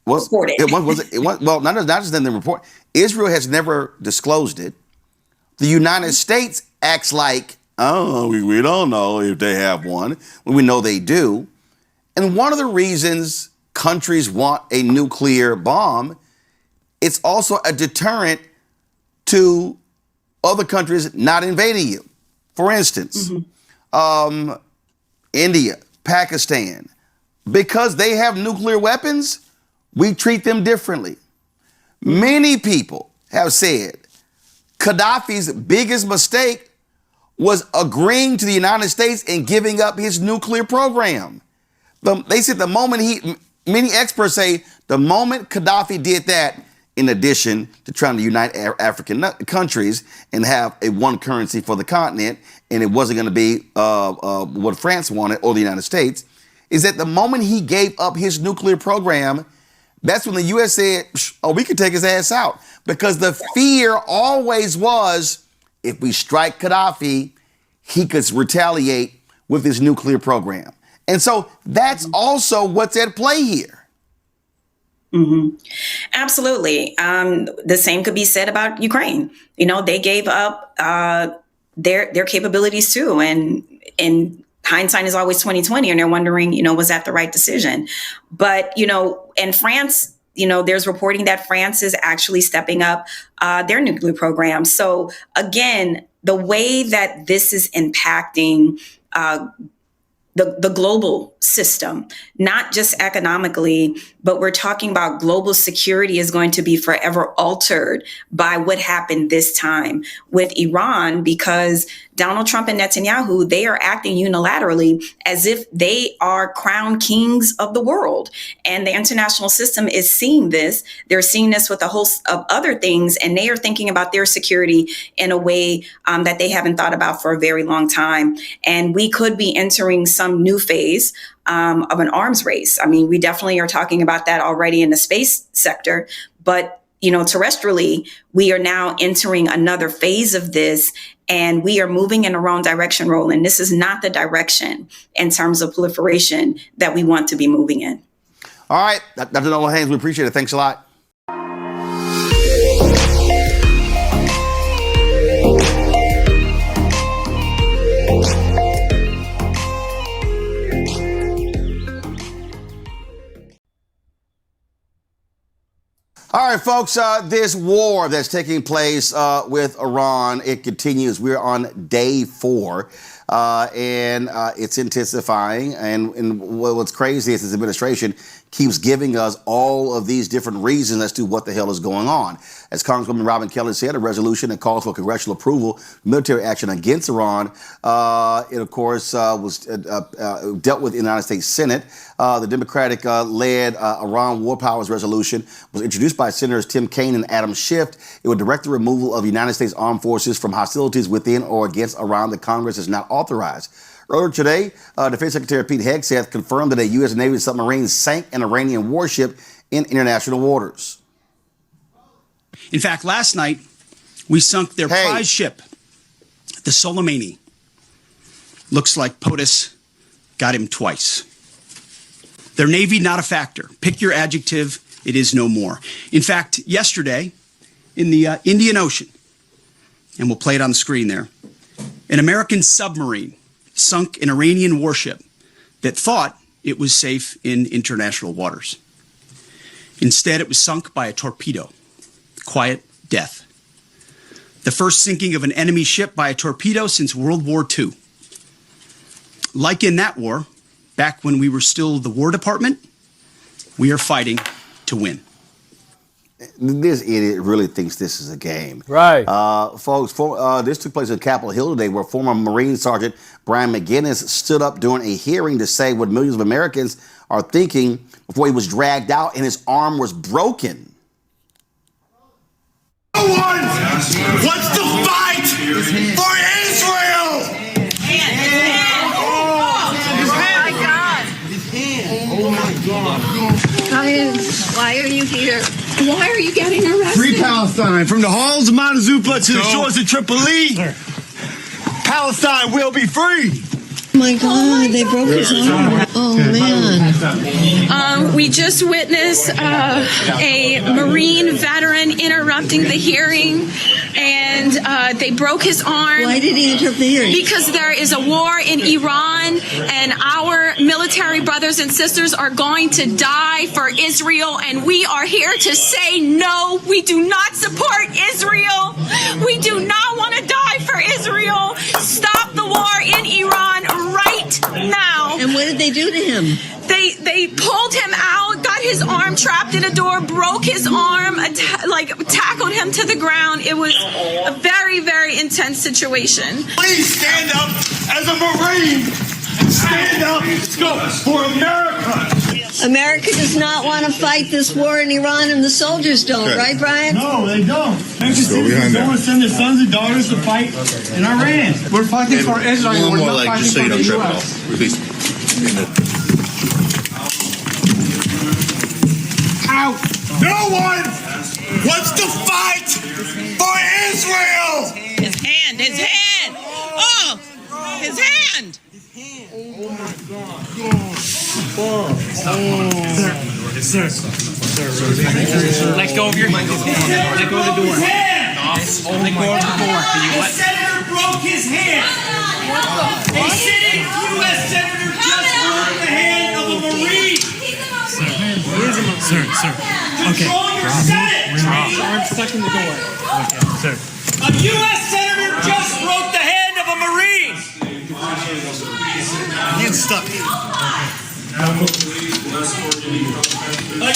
Speaker 2: well, not just in the report. Israel has never disclosed it. The United States acts like, we don't know if they have one, when we know they do. And one of the reasons countries want a nuclear bomb, it's also a deterrent to other countries not invading you. For instance, India, Pakistan, because they have nuclear weapons, we treat them differently. Many people have said Gaddafi's biggest mistake was agreeing to the United States and giving up his nuclear program. They said the moment many experts say the moment Gaddafi did that, in addition to trying to unite African countries and have a one currency for the continent, and it wasn't going to be what France wanted or the United States, is that the moment he gave up his nuclear program, that's when the U.S. said, oh, we could take his ass out. Because the fear always was, if we strike Gaddafi, he could retaliate with his nuclear program. And so that's also what's at play here.
Speaker 8: Mm-hmm. Absolutely. The same could be said about Ukraine. You know, they gave up their capabilities too. And hindsight is always 20/20, and they're wondering, you know, was that the right decision? But, you know, and France, you know, there's reporting that France is actually stepping up their nuclear program. So again, the way that this is impacting the global system, not just economically, but we're talking about global security is going to be forever altered by what happened this time with Iran, because Donald Trump and Netanyahu, they are acting unilaterally as if they are crown kings of the world. And the international system is seeing this. They're seeing this with a host of other things, and they are thinking about their security in a way that they haven't thought about for a very long time. And we could be entering some new phase of an arms race. I mean, we definitely are talking about that already in the space sector, but you know, terrestrially, we are now entering another phase of this, and we are moving in the wrong direction, Roland. This is not the direction in terms of proliferation that we want to be moving in.
Speaker 2: All right, Dr. Nolan Haynes, we appreciate it. Thanks a lot. All right, folks, this war that's taking place with Iran, it continues. We're on day 4, and it's intensifying. And what's crazy is this administration keeps giving us all of these different reasons as to what the hell is going on. As Congresswoman Robin Kelly said, a resolution that calls for congressional approval of military action against Iran, it, of course, was dealt with in the United States Senate. The Democratic-led Iran War Powers Resolution was introduced by Senators Tim Kaine and Adam Schiff. It would direct the removal of United States armed forces from hostilities within or against Iran that Congress has not authorized. Earlier today, Defense Secretary Pete Hegseth confirmed that a U.S. Navy submarine sank an Iranian warship in international waters.
Speaker 13: In fact, last night, we sunk their prize ship, the Soleimani. Looks like POTUS got him twice. Their Navy, not a factor. Pick your adjective, it is no more. In fact, yesterday, in the Indian Ocean, and we'll play it on the screen there, an American submarine sunk an Iranian warship that thought it was safe in international waters. Instead, it was sunk by a torpedo. Quiet death. The first sinking of an enemy ship by a torpedo since World War II. Like in that war, back when we were still the War Department, we are fighting to win.
Speaker 2: This idiot really thinks this is a game.
Speaker 1: Right.
Speaker 2: Folks, this took place at Capitol Hill today, where former Marine Sergeant Brian McGinnis stood up during a hearing to say what millions of Americans are thinking before he was dragged out and his arm was broken.
Speaker 14: No one wants to fight for Israel!
Speaker 15: Oh my God. Ryan, why are you here? Why are you getting arrested?
Speaker 14: Free Palestine, from the halls of Montezuma to the shores of Tripoli. Palestine will be free.
Speaker 15: Oh my God, they broke his arm. Oh man.
Speaker 16: We just witnessed a Marine veteran interrupting the hearing, and they broke his arm.
Speaker 15: Why did he interrupt the hearing?
Speaker 16: Because there is a war in Iran, and our military brothers and sisters are going to die for Israel, and we are here to say no, we do not support Israel. We do not want to die for Israel. Stop the war in Iran right now.
Speaker 15: And what did they do to him?
Speaker 16: They pulled him out, got his arm trapped in a door, broke his arm, tackled him to the ground. It was a very, very intense situation.
Speaker 14: Please stand up as a Marine. Stand up for America.
Speaker 15: America does not want to fight this war in Iran, and the soldiers don't, right, Brian?
Speaker 14: No, they don't. American citizens don't want to send their sons and daughters to fight in Iran. We're fighting for Israel. We're not fighting for the U.S. No one wants to fight for Israel!
Speaker 17: His hand! Oh! His hand!
Speaker 14: Oh my God. Sir.
Speaker 17: Let go of your hand. Let go of the door. Let go of the door.
Speaker 14: The senator broke his hand. A sitting U.S. senator just broke the hand of a Marine. Sir. Okay. Control your Senate.
Speaker 17: I'm stuck in the door.
Speaker 14: Okay, sir. A U.S. senator just broke the hand of a Marine. Hand's stuck. A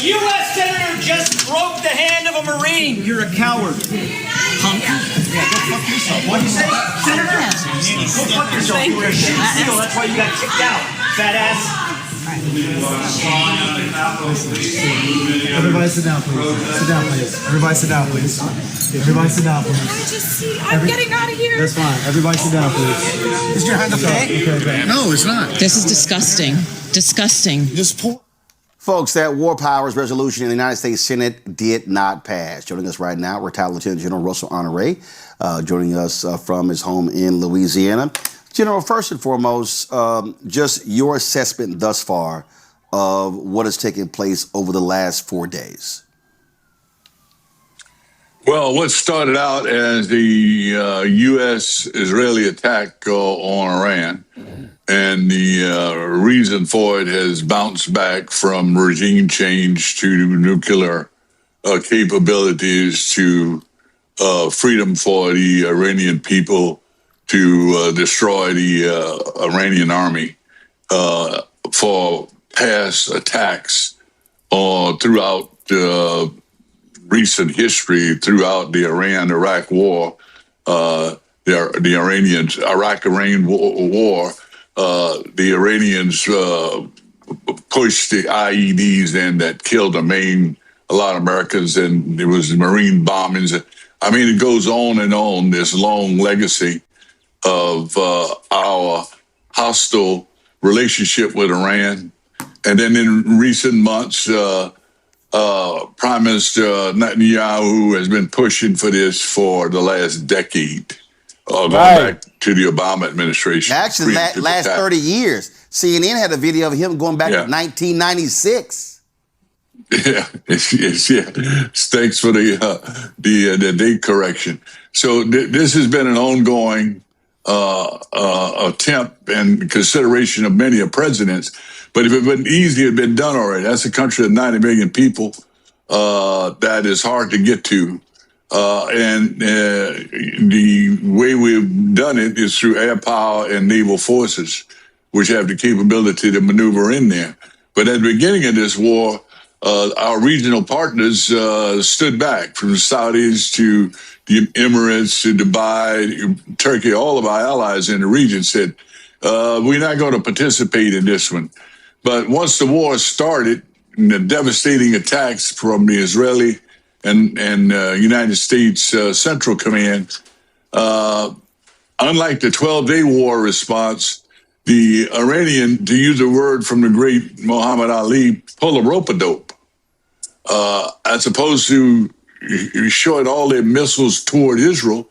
Speaker 14: U.S. senator just broke the hand of a Marine. You're a coward. Punk. Yeah, go fuck yourself. What do you say? Senator? Go fuck yourself. You were a shit seal. That's why you got kicked out, fat ass.
Speaker 18: Everybody sit down, please. Sit down, please. Everybody sit down, please. Everybody sit down, please.
Speaker 16: I'm getting out of here.
Speaker 18: That's fine. Everybody sit down, please. Is your hand okay?
Speaker 14: No, it's not.
Speaker 17: This is disgusting. Disgusting.
Speaker 2: Folks, that War Powers resolution in the United States Senate did not pass. Joining us right now, retired Lieutenant General Russell Honore, joining us from his home in Louisiana. General, first and foremost, just your assessment thus far of what has taken place over the last 4 days.
Speaker 19: Well, what started out as the U.S.-Israeli attack on Iran, and the reason for it has bounced back from regime change to nuclear capabilities to freedom for the Iranian people to destroy the Iranian army for past attacks throughout recent history, throughout the Iran-Iraq war, the Iranians, Iraq-Iran war, the Iranians pushed the IEDs in that killed a lot of Americans, and there was Marine bombings. I mean, it goes on, this long legacy of our hostile relationship with Iran. And then in recent months, Prime Minister Netanyahu has been pushing for this for the last decade, going back to the Obama administration.
Speaker 2: Actually, last 30 years. CNN had a video of him going back to 1996.
Speaker 19: Yeah, thanks for the date correction. So this has been an ongoing attempt and consideration of many presidents. But if it had been easy, it had been done already. That's a country of 90 million people that is hard to get to. And the way we've done it is through air power and naval forces, which have the capability to maneuver in there. But at the beginning of this war, our regional partners stood back, from the Saudis to the Emirates to Dubai, Turkey. All of our allies in the region said, we're not going to participate in this one. But once the war started, and the devastating attacks from the Israeli and United States Central Command, unlike the 12-day war response, the Iranian, to use a word from the great Muhammad Ali, pull a rope-a-dope. As opposed to showing all their missiles toward Israel,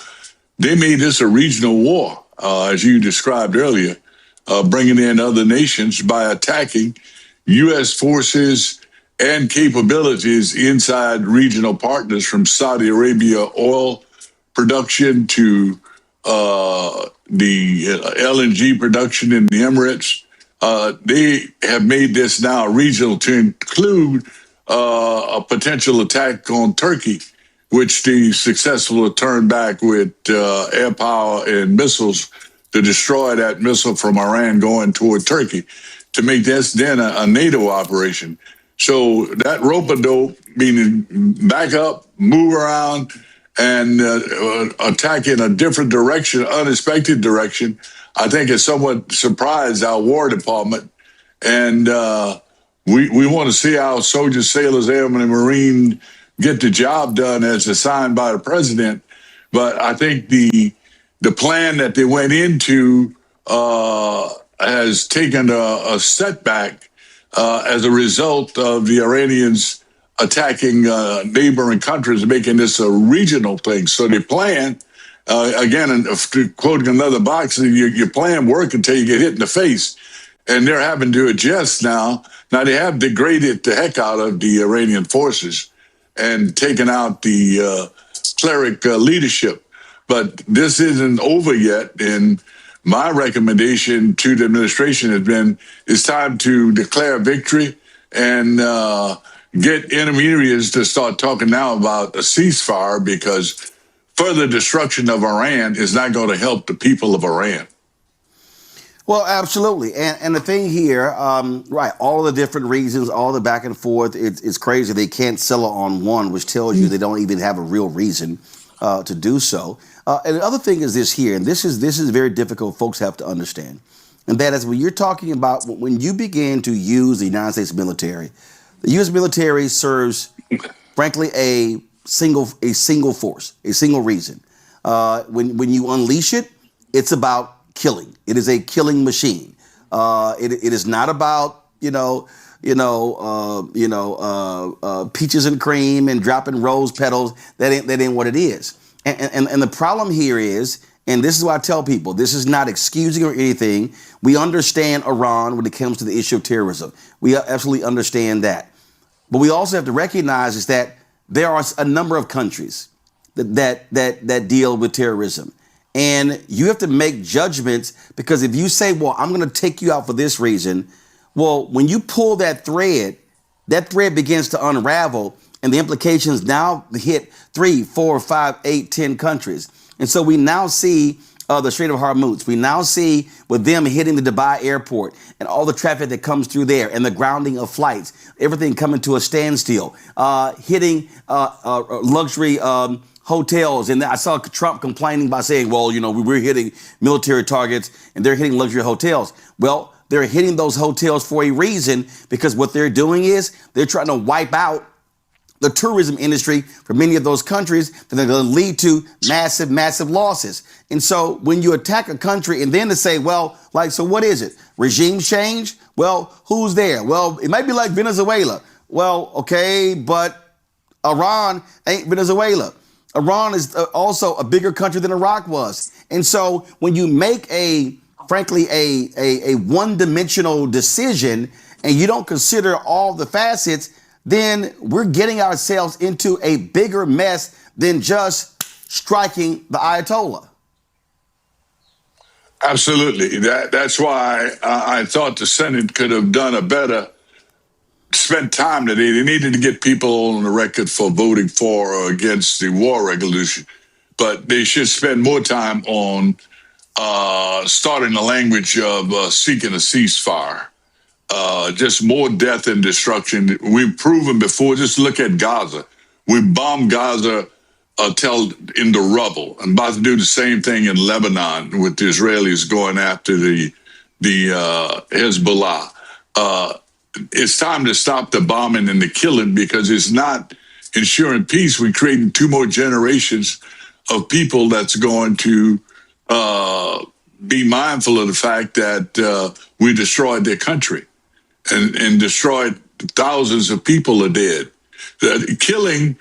Speaker 19: they made this a regional war, as you described earlier, bringing in other nations by attacking U.S. forces and capabilities inside regional partners, from Saudi Arabia oil production to the LNG production in the Emirates. They have made this now regional to include a potential attack on Turkey, which they successfully turned back with air power and missiles to destroy that missile from Iran going toward Turkey. to make this then a NATO operation. So that rope-a-dope, meaning back up, move around, and attack in a different direction, unexpected direction, I think it somewhat surprised our War Department. And we want to see how soldiers, sailors, airmen, and Marine get the job done as assigned by the president. But I think the plan that they went into has taken a setback as a result of the Iranians attacking neighboring countries, making this a regional thing. So they plan, again, and quoting another boxer, your plan work until you get hit in the face. And they're having to adjust now. Now, they have degraded the heck out of the Iranian forces and taken out the cleric leadership. But this isn't over yet. And my recommendation to the administration has been, it's time to declare victory and get intermediaries to start talking now about a ceasefire, because further destruction of Iran is not going to help the people of Iran.
Speaker 2: Well, absolutely. And the thing here, right, all the different reasons, all the back and forth, it's crazy. They can't settle on one, which tells you they don't even have a real reason to do so. And the other thing is this here, and this is very difficult, folks have to understand. And that is when you're talking about, when you begin to use the United States military, the U.S. military serves, frankly, a single force, a single reason. When you unleash it, it's about killing. It is a killing machine. It is not about peaches and cream and dropping rose petals. That ain't what it is. And the problem here is, and this is what I tell people, this is not excusing or anything. We understand Iran when it comes to the issue of terrorism. We absolutely understand that. But we also have to recognize is that there are a number of countries that deal with terrorism. And you have to make judgments, because if you say, well, I'm going to take you out for this reason, well, when you pull that thread begins to unravel, and the implications now hit 3, 4, 5, 8, 10 countries. And so we now see the Strait of Hormuz. We now see with them hitting the Dubai airport and all the traffic that comes through there and the grounding of flights, everything coming to a standstill, hitting luxury hotels. And I saw Trump complaining by saying, well, we're hitting military targets and they're hitting luxury hotels. Well, they're hitting those hotels for a reason, because what they're doing is they're trying to wipe out the tourism industry for many of those countries that are going to lead to massive, massive losses. And so when you attack a country and then to say, well, so what is it? Regime change? Well, who's there? Well, it might be like Venezuela. Well, okay, but Iran ain't Venezuela. Iran is also a bigger country than Iraq was. And so when you make frankly, a one-dimensional decision and you don't consider all the facets, then we're getting ourselves into a bigger mess than just striking the Ayatollah.
Speaker 19: Absolutely. That's why I thought the Senate could have done a better, spent time today. They needed to get people on the record for voting for or against the war resolution, but they should spend more time on starting the language of seeking a ceasefire. Just more death and destruction. We've proven before, just look at Gaza. We bombed Gaza till in the rubble. I'm about to do the same thing in Lebanon with the Israelis going after the Hezbollah. It's time to stop the bombing and the killing, because it's not ensuring peace. We're creating 2 more generations of people that's going to be mindful of the fact that we destroyed their country. And destroyed, thousands of people are dead. Killing,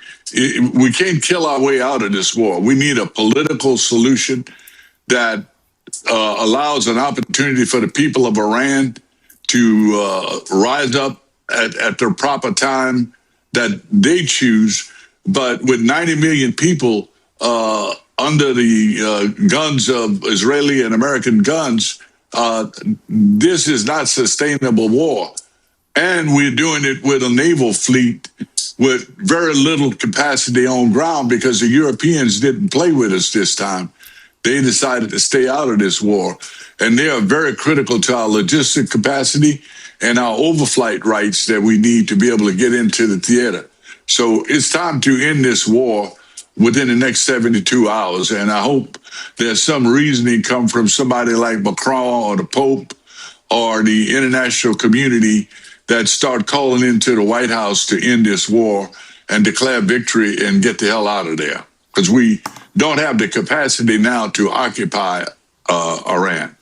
Speaker 19: we can't kill our way out of this war. We need a political solution that allows an opportunity for the people of Iran to rise up at their proper time that they choose. But with 90 million people under the guns of Israeli and American guns, this is not sustainable war. And we're doing it with a naval fleet with very little capacity on ground, because the Europeans didn't play with us this time. They decided to stay out of this war. And they are very critical to our logistic capacity and our overflight rights that we need to be able to get into the theater. So it's time to end this war within the next 72 hours. And I hope there's some reasoning come from somebody like Macron or the Pope or the international community that start calling into the White House to end this war and declare victory and get the hell out of there. Because we don't have the capacity now to occupy Iran.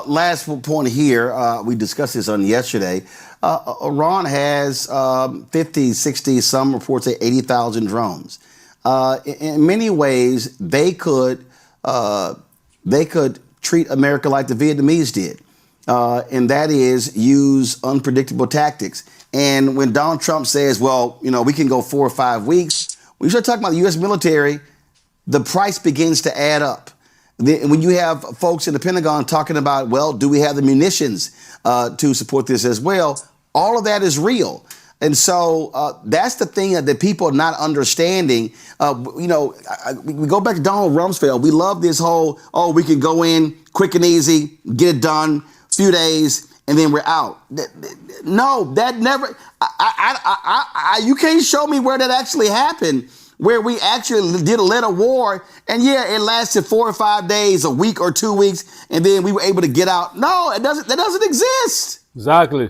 Speaker 2: Last point here, we discussed this on yesterday. Iran has 50, 60, some reports say 80,000 drones. In many ways, they could treat America like the Vietnamese did, and that is use unpredictable tactics. And when Donald Trump says, well, you know, we can go 4 or 5 weeks, when you start talking about the U.S. military, the price begins to add up. When you have folks in the Pentagon talking about, well, do we have the munitions to support this as well? All of that is real. And so that's the thing that people are not understanding. We go back to Donald Rumsfeld. We love this whole, oh, we can go in quick and easy, get it done, few days, and then we're out. No, that never, you can't show me where that actually happened, where we actually led a war, and yeah, it lasted 4 or 5 days, a week or 2 weeks, and then we were able to get out. No, that doesn't exist.
Speaker 1: Exactly.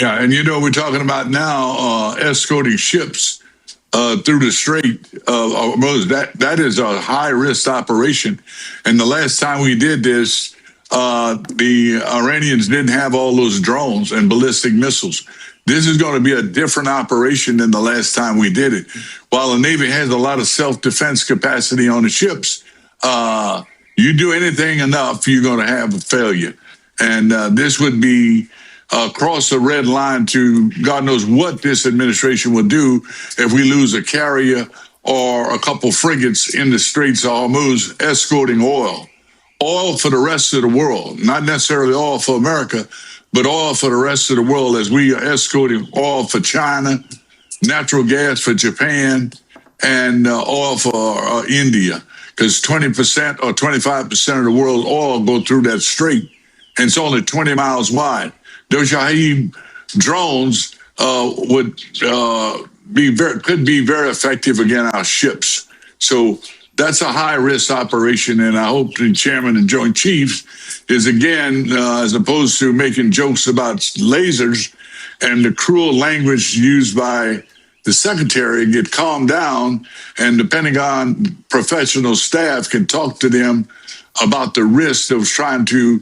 Speaker 19: Yeah, and you know, we're talking about now escorting ships through the Strait of Hormuz. That is a high-risk operation. And the last time we did this, the Iranians didn't have all those drones and ballistic missiles. This is going to be a different operation than the last time we did it. While the Navy has a lot of self-defense capacity on the ships, you do anything enough, you're going to have a failure. And this would be cross a red line to God knows what this administration will do if we lose a carrier or a couple frigates in the Straits of Hormuz escorting oil. Oil for the rest of the world, not necessarily oil for America, but oil for the rest of the world as we are escorting oil for China, natural gas for Japan, and oil for India. Because 20% or 25% of the world's oil go through that strait, and it's only 20 miles wide. Those Shaheed drones could be very effective against our ships. So that's a high-risk operation, and I hope the chairman and Joint Chiefs is, again, as opposed to making jokes about lasers and the cruel language used by the secretary, get calmed down, and the Pentagon professional staff can talk to them about the risk of trying to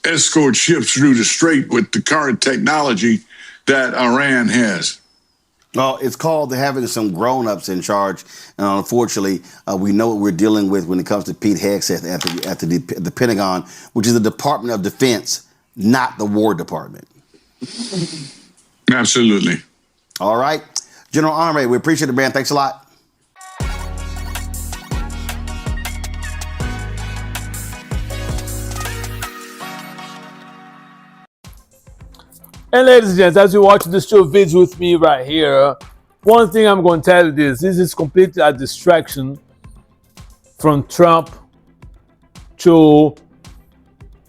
Speaker 19: escort ships through the strait with the current technology that Iran has.
Speaker 2: Well, it's called having some grown-ups in charge. And unfortunately, we know what we're dealing with when it comes to Pete Hegseth at the Pentagon, which is the Department of Defense, not the War Department.
Speaker 19: Absolutely.
Speaker 2: All right. General Honore, we appreciate it, man. Thanks a lot.
Speaker 1: And ladies and gents, as you watch this show video with me right here, one thing I'm going to tell you this is completely a distraction from Trump to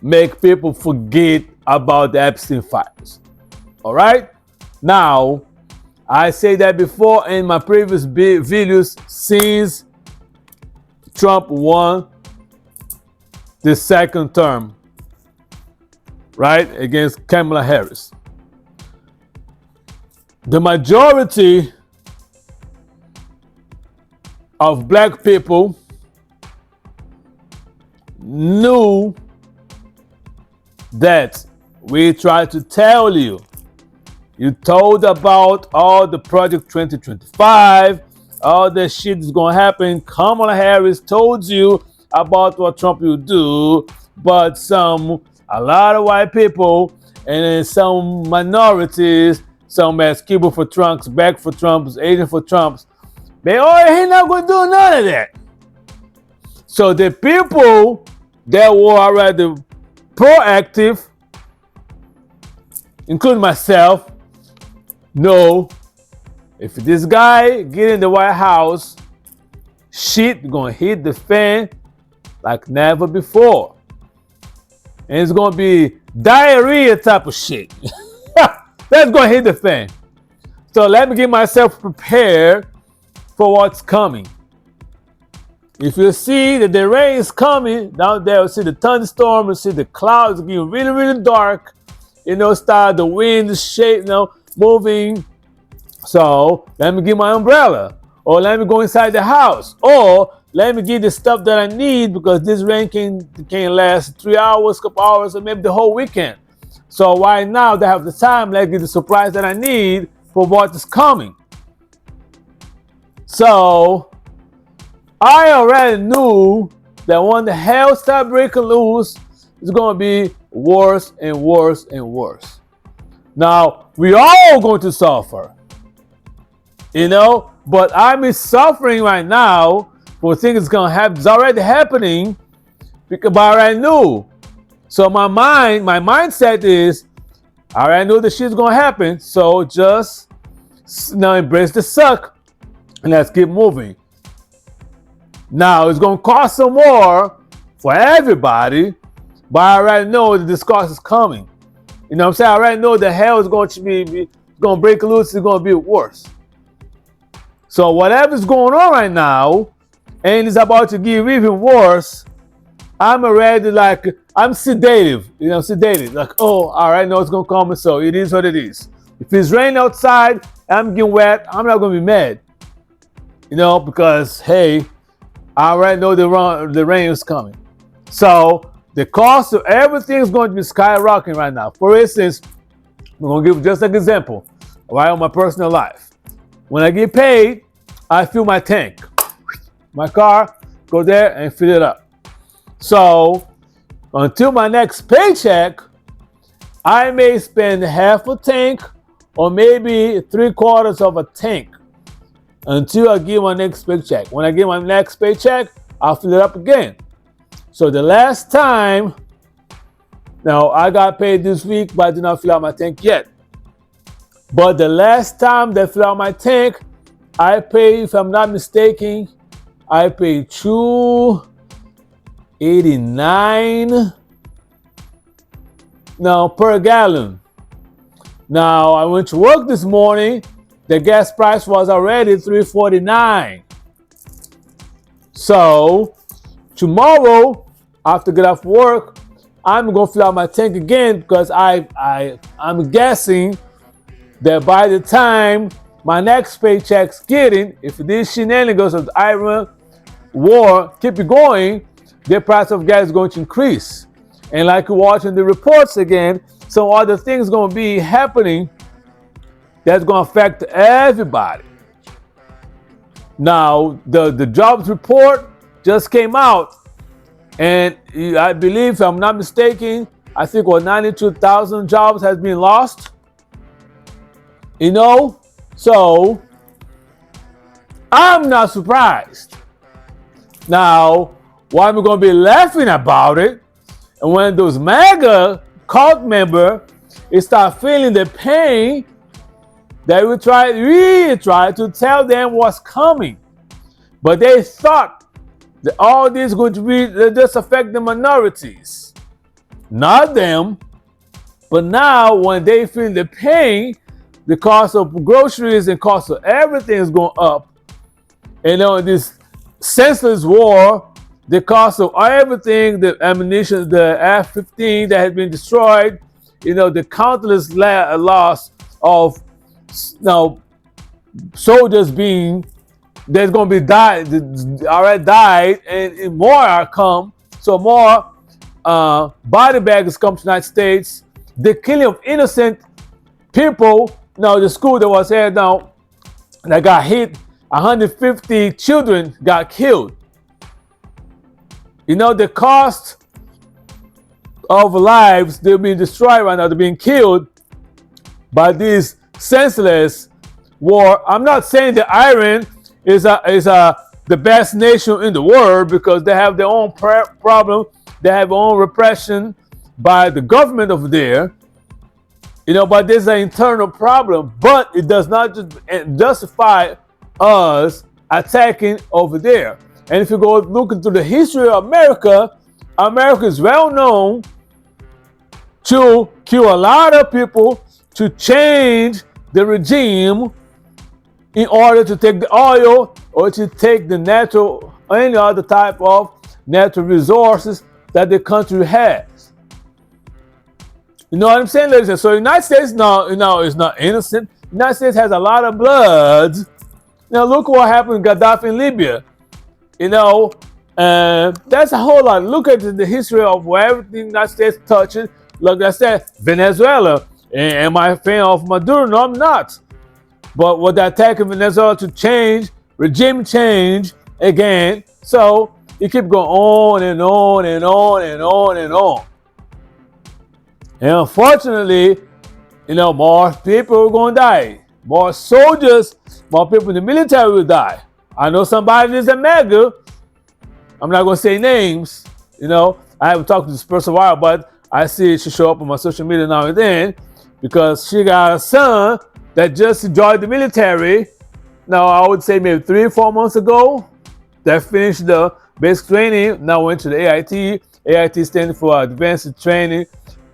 Speaker 1: make people forget about the Epstein files. All right? Now, I say that before in my previous videos, since Trump won the second term, right, against Kamala Harris. The majority of black people knew that we tried to tell you. You told about all the Project 2025, all the shit is going to happen. Kamala Harris told you about what Trump will do, but a lot of white people and then some minorities, some as Cuba for Trumps, back for Trumps, Asian for Trumps, he's not going to do none of that. So the people that were already proactive, including myself, know if this guy get in the White House, shit gonna hit the fan like never before. And it's going to be diarrhea type of shit. That's going to hit the fan. So let me get myself prepared for what's coming. If you see that the rain is coming down there, you see the thunderstorm, you see the clouds getting really, really dark, start the wind shape, moving. So let me get my umbrella, or let me go inside the house, or let me get the stuff that I need, because this rain can last 3 hours, couple hours, or maybe the whole weekend. So why now that I have the time, let's get the supplies that I need for what is coming. So I already knew that when the hell start breaking loose, it's going to be worse and worse and worse. Now, we all going to suffer, but I'm suffering right now for things that's going to happen. It's already happening because I already knew. So my mindset is, I already know the shit's going to happen. So just embrace the suck and let's keep moving. Now, it's going to cost some more for everybody, but I already know that this cost is coming. You know what I'm saying? I already know the hell is going to break loose. It's going to be worse. So whatever's going on right now, and it's about to get even worse, I'm already I'm sedative. Sedated. Like, oh, all right, know it's going to come, so it is what it is. If it's raining outside, I'm getting wet, I'm not going to be mad. Because, hey, I already know the rain is coming. So the cost of everything is going to be skyrocketing right now. For instance, I'm going to give just an example right on my personal life. When I get paid, I fill my tank. My car, go there and fill it up. So until my next paycheck, I may spend half a tank or maybe 3/4 of a tank until I get my next paycheck. When I get my next paycheck, I'll fill it up again. So the last time, now I got paid this week, but I did not fill out my tank yet. But the last time they filled out my tank, I paid, if I'm not mistaken, I paid $2.89 per gallon. Now I went to work this morning. The gas price was already $3.49. So tomorrow, after I get off work, I'm gonna fill out my tank again, because I'm guessing that by the time my next paycheck's getting, if these shenanigans of the Iran war keep it going, the price of gas is going to increase. And like you're watching the reports again, some other things going to be happening that's going to affect everybody. Now, the jobs report just came out, and I believe, if I'm not mistaken, I think 92,000 jobs has been lost. So I'm not surprised. Now, why am I going to be laughing about it? And when those MAGA cult members start feeling the pain, they will really try to tell them what's coming. But they thought that all this would just affect the minorities, not them. But now, when they feel the pain, the cost of groceries and cost of everything is going up. This senseless war, the cost of everything, the ammunition, the F-15 that has been destroyed, the countless loss of soldiers there's going to be already died, and more are come. So more body bags come to the United States. The killing of innocent people. The school that was here now that got hit, 150 children got killed. The cost of lives, they're being destroyed right now. They're being killed by this senseless war. I'm not saying that Iran is the best nation in the world, because they have their own problem. They have their own repression by the government over there. But there's an internal problem. But it does not just justify us attacking over there. And if you go look into the history of America, America is well known to kill a lot of people to change the regime in order to take the oil or to take the natural or any other type of natural resources that the country has. You know what I'm saying, ladies and gentlemen? So the United States is not innocent. The United States has a lot of blood. Now look what happened to Gaddafi in Libya. That's a whole lot. Look at the history of where everything the United States touches. Like I said, Venezuela. Am I a fan of Maduro? No, I'm not. But with the attack in Venezuela to change, regime change again. So you keep going on and on and on and on and on. And unfortunately, more people are going to die. More soldiers, more people in the military will die. I know somebody is a mega. I'm not going to say names. I haven't talked to this person a while, but I see she show up on my social media now and then because she got a son that just joined the military. Now, I would say maybe 3 or 4 months ago, that finished the basic training, now went to the AIT. AIT standing for Advanced Training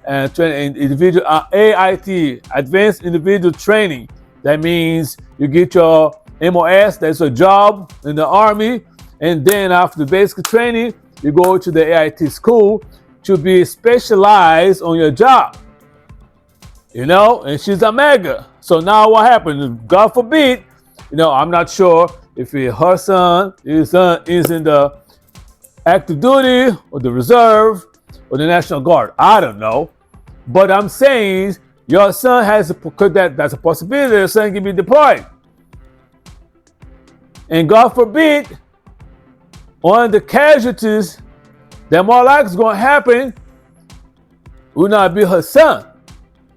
Speaker 1: and Individual, AIT, Advanced Individual Training. That means you get your MOS, that's a job in the Army, and then after the basic training, you go to the AIT school to be specialized on your job. And she's a mega. So now what happened? God forbid, I'm not sure if her son is in the active duty or the reserve or the National Guard. I don't know. But I'm saying your son that's a possibility your son can be deployed. And God forbid, one of the casualties that more likely is going to happen will not be her son.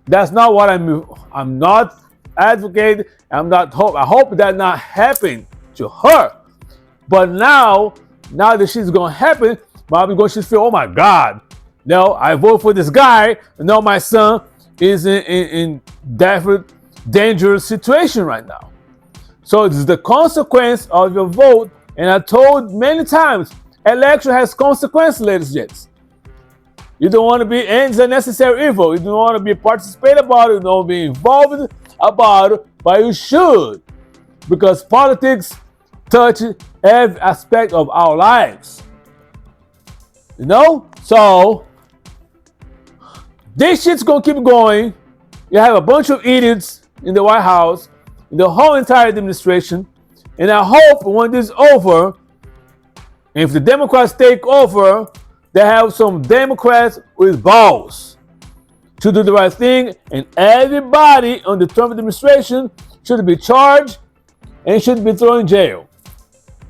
Speaker 1: That's not what I'm not advocating. I hope that not happen to her. But now that she's going to happen, she's feel, oh my God, no, I vote for this guy, and now my son is in definite dangerous situation right now. So it's the consequence of your vote. And I told many times, election has consequences, ladies and gents. You don't want to be ends unnecessary evil. You don't want to be participate about it. You don't be involved about it, but you should, because politics touch every aspect of our lives. So this shit's gonna keep going. You have a bunch of idiots in the White House, in the whole entire administration, and I hope when this is over, if the Democrats take over, they have some Democrats with balls to do the right thing, and everybody on the Trump administration should be charged and should be thrown in jail.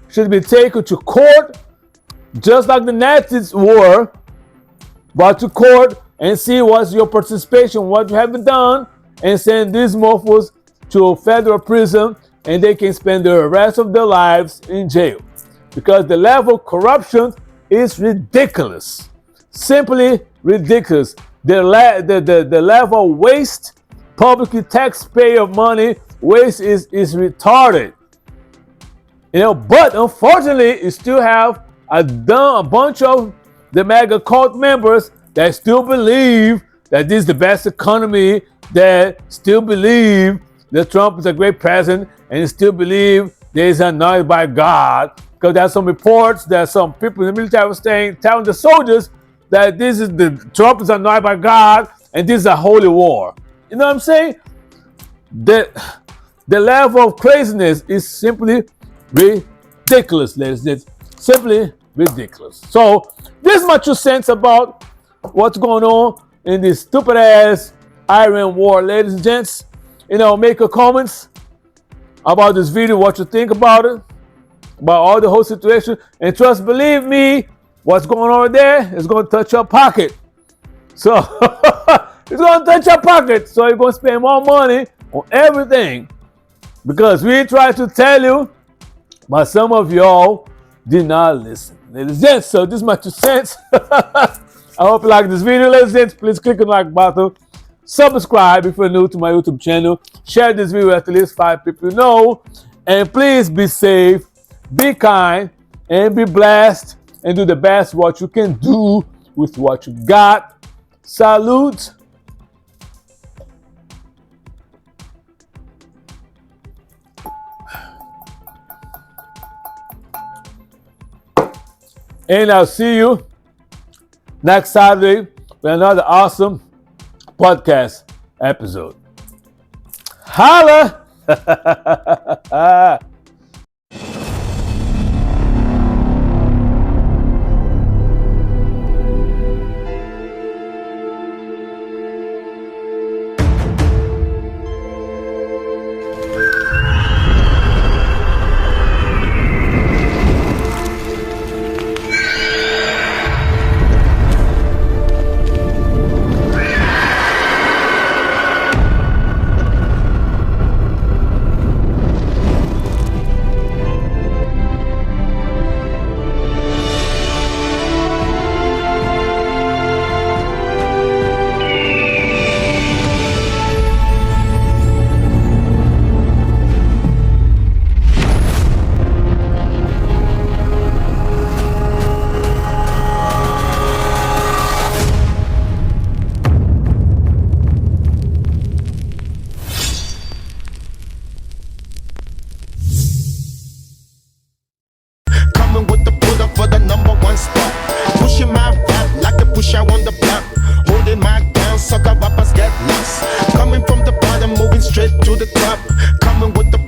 Speaker 1: Should be taken to court, just like the Nazis were, brought to court and see what's your participation, what you haven't done, and send these mofos to a federal prison, and they can spend the rest of their lives in jail. Because the level of corruption is ridiculous. Simply ridiculous. The level of waste, public taxpayer money, waste is retarded. But unfortunately, you still have a bunch of the mega cult members that still believe that this is the best economy, that still believe that Trump is a great president, and still believe that he's anointed by God. Because there's some reports that some people in the military were telling the soldiers that Trump is anointed by God, and this is a holy war. You know what I'm saying? The level of craziness is simply ridiculous, ladies and gentlemen. Simply ridiculous. So this is my 2 cents about what's going on in this stupid ass Iran war, ladies and gents. Make your comments about this video, what you think about it, about all the whole situation. And believe me, what's going on there is going to touch your pocket. So it's going to touch your pocket. So you're going to spend more money on everything, because we try to tell you, but some of y'all did not listen, ladies and gents. So this is my 2 cents. I hope you like this video, ladies and gents. Please click on the like button. Subscribe if you're new to my YouTube channel. Share this video with at least 5 people you know. And please be safe, be kind, and be blessed and do the best what you can do with what you got. Salute. And I'll see you next Saturday with another awesome podcast episode. Holla!
Speaker 20: Sucker rappers get lost. Coming from the bottom, moving straight to the top. Coming with the